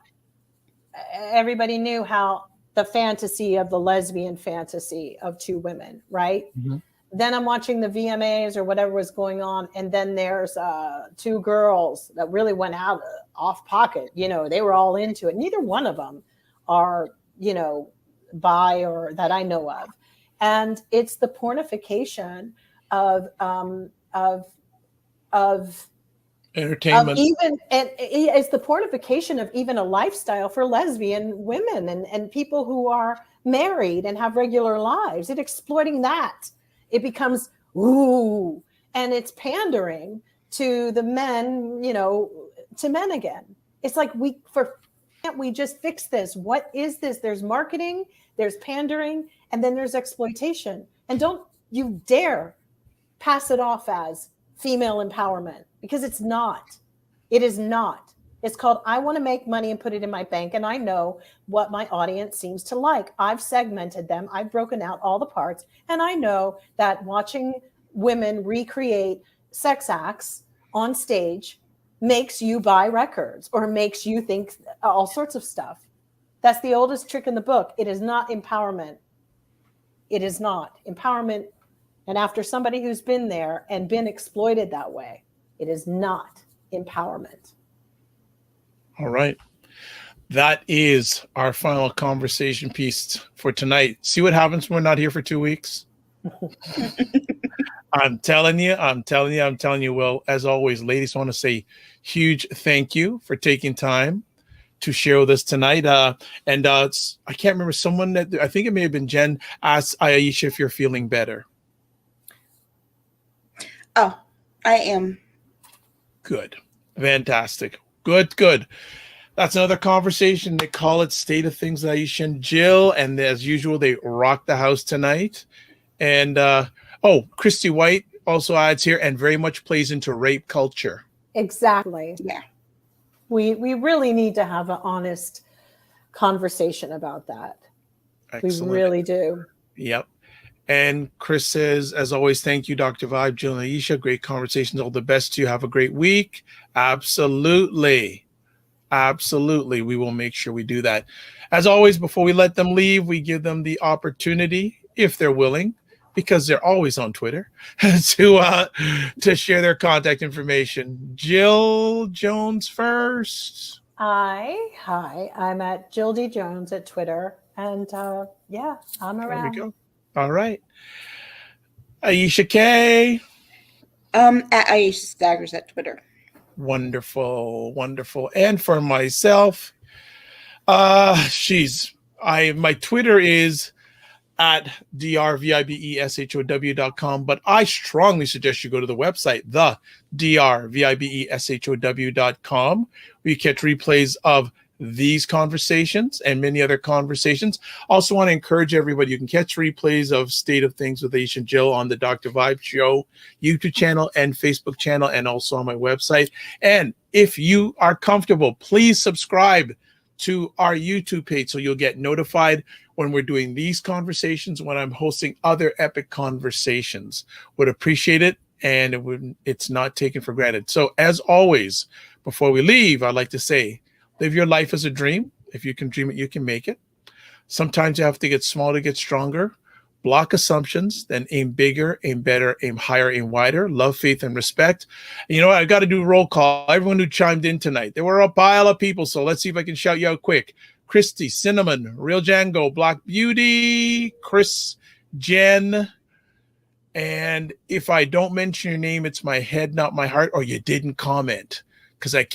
Everybody knew how the fantasy of the lesbian fantasy of 2 women, right? Mm-hmm. Then I'm watching the VMAs or whatever was going on. And then there's 2 girls that really went out off pocket. They were all into it. Neither one of them are, bi or that I know of. And it's the pornification of entertainment. It's the pornification of even a lifestyle for lesbian women and people who are married and have regular lives. It's exploiting that. It becomes, ooh, and it's pandering to the men, to men again. It's like can't we just fix this? What is this? There's marketing, there's pandering, and then there's exploitation. And don't you dare pass it off as female empowerment, because it's not. It is not. It's called, I want to make money and put it in my bank, and I know what my audience seems to like. I've segmented them. I've broken out all the parts, and I know that watching women recreate sex acts on stage makes you buy records or makes you think all sorts of stuff. That's the oldest trick in the book. It is not empowerment. It is not empowerment. And after somebody who's been there and been exploited that way, it is not empowerment. All right. That is our final conversation piece for tonight. See what happens when we're not here for 2 weeks? I'm telling you. Well, as always, ladies, I want to say huge thank you for taking time to share with us tonight. I can't remember, someone that, I think it may have been Jen, asked Aisha if you're feeling better. Oh, I am. Good. Fantastic. Good. That's another conversation. They call it State of Things, Aisha and Jill. And as usual, they rock the house tonight. And Christy White also adds here, and very much plays into rape culture. Exactly. Yeah. We really need to have an honest conversation about that. Excellent. We really do. Yep. And Chris says, as always, thank you, Dr. Vibe, Jill, and Aisha. Great conversations. All the best to you. Have a great week. Absolutely. We will make sure we do that. As always, before we let them leave, we give them the opportunity, if they're willing, because they're always on Twitter, to share their contact information. Jill Jones first. Hi. I'm at Jill D. Jones at Twitter. And I'm around. There we go. All right. Aisha K. At Aisha Staggers at Twitter. Wonderful. And for myself, my Twitter is at drvibeshow.com, but I strongly suggest you go to the website, the drvibeshow.com, where you catch replays of these conversations and many other conversations. Also want to encourage everybody, you can catch replays of State of Things with Aisha and Jill on the Dr. Vibe Show YouTube channel and Facebook channel, and also on my website. And if you are comfortable, please subscribe to our YouTube page so you'll get notified when we're doing these conversations, when I'm hosting other epic conversations. Would appreciate it, and it's not taken for granted. So as always, before we leave, I'd like to say, live your life as a dream. If you can dream it, you can make it. Sometimes you have to get small to get stronger. Block assumptions, then aim bigger, aim better, aim higher, aim wider. Love, faith, and respect. And you know what? I got to do a roll call. Everyone who chimed in tonight. There were a pile of people, so let's see if I can shout you out quick. Christy, Cinnamon, Real Django, Black Beauty, Chris, Jen. And if I don't mention your name, it's my head, not my heart, or you didn't comment. Because I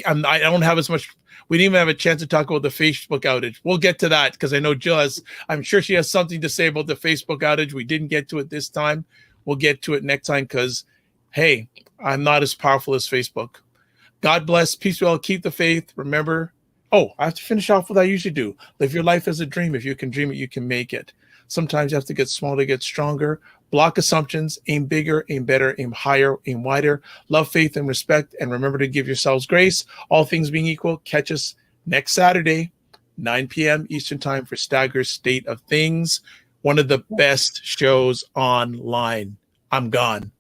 don't have as much. We didn't even have a chance to talk about the Facebook outage. We'll get to that because I know Jill I'm sure she has something to say about the Facebook outage. We didn't get to it this time. We'll get to it next time because, hey, I'm not as powerful as Facebook. God bless. Peace well. Keep the faith. Remember, I have to finish off what I usually do. Live your life as a dream. If you can dream it, you can make it. Sometimes you have to get small to get stronger. Block assumptions, aim bigger, aim better, aim higher, aim wider. Love, faith, and respect. And remember to give yourselves grace. All things being equal, catch us next Saturday, 9 p.m. Eastern Time for Staggers State of Things. One of the best shows online. I'm gone.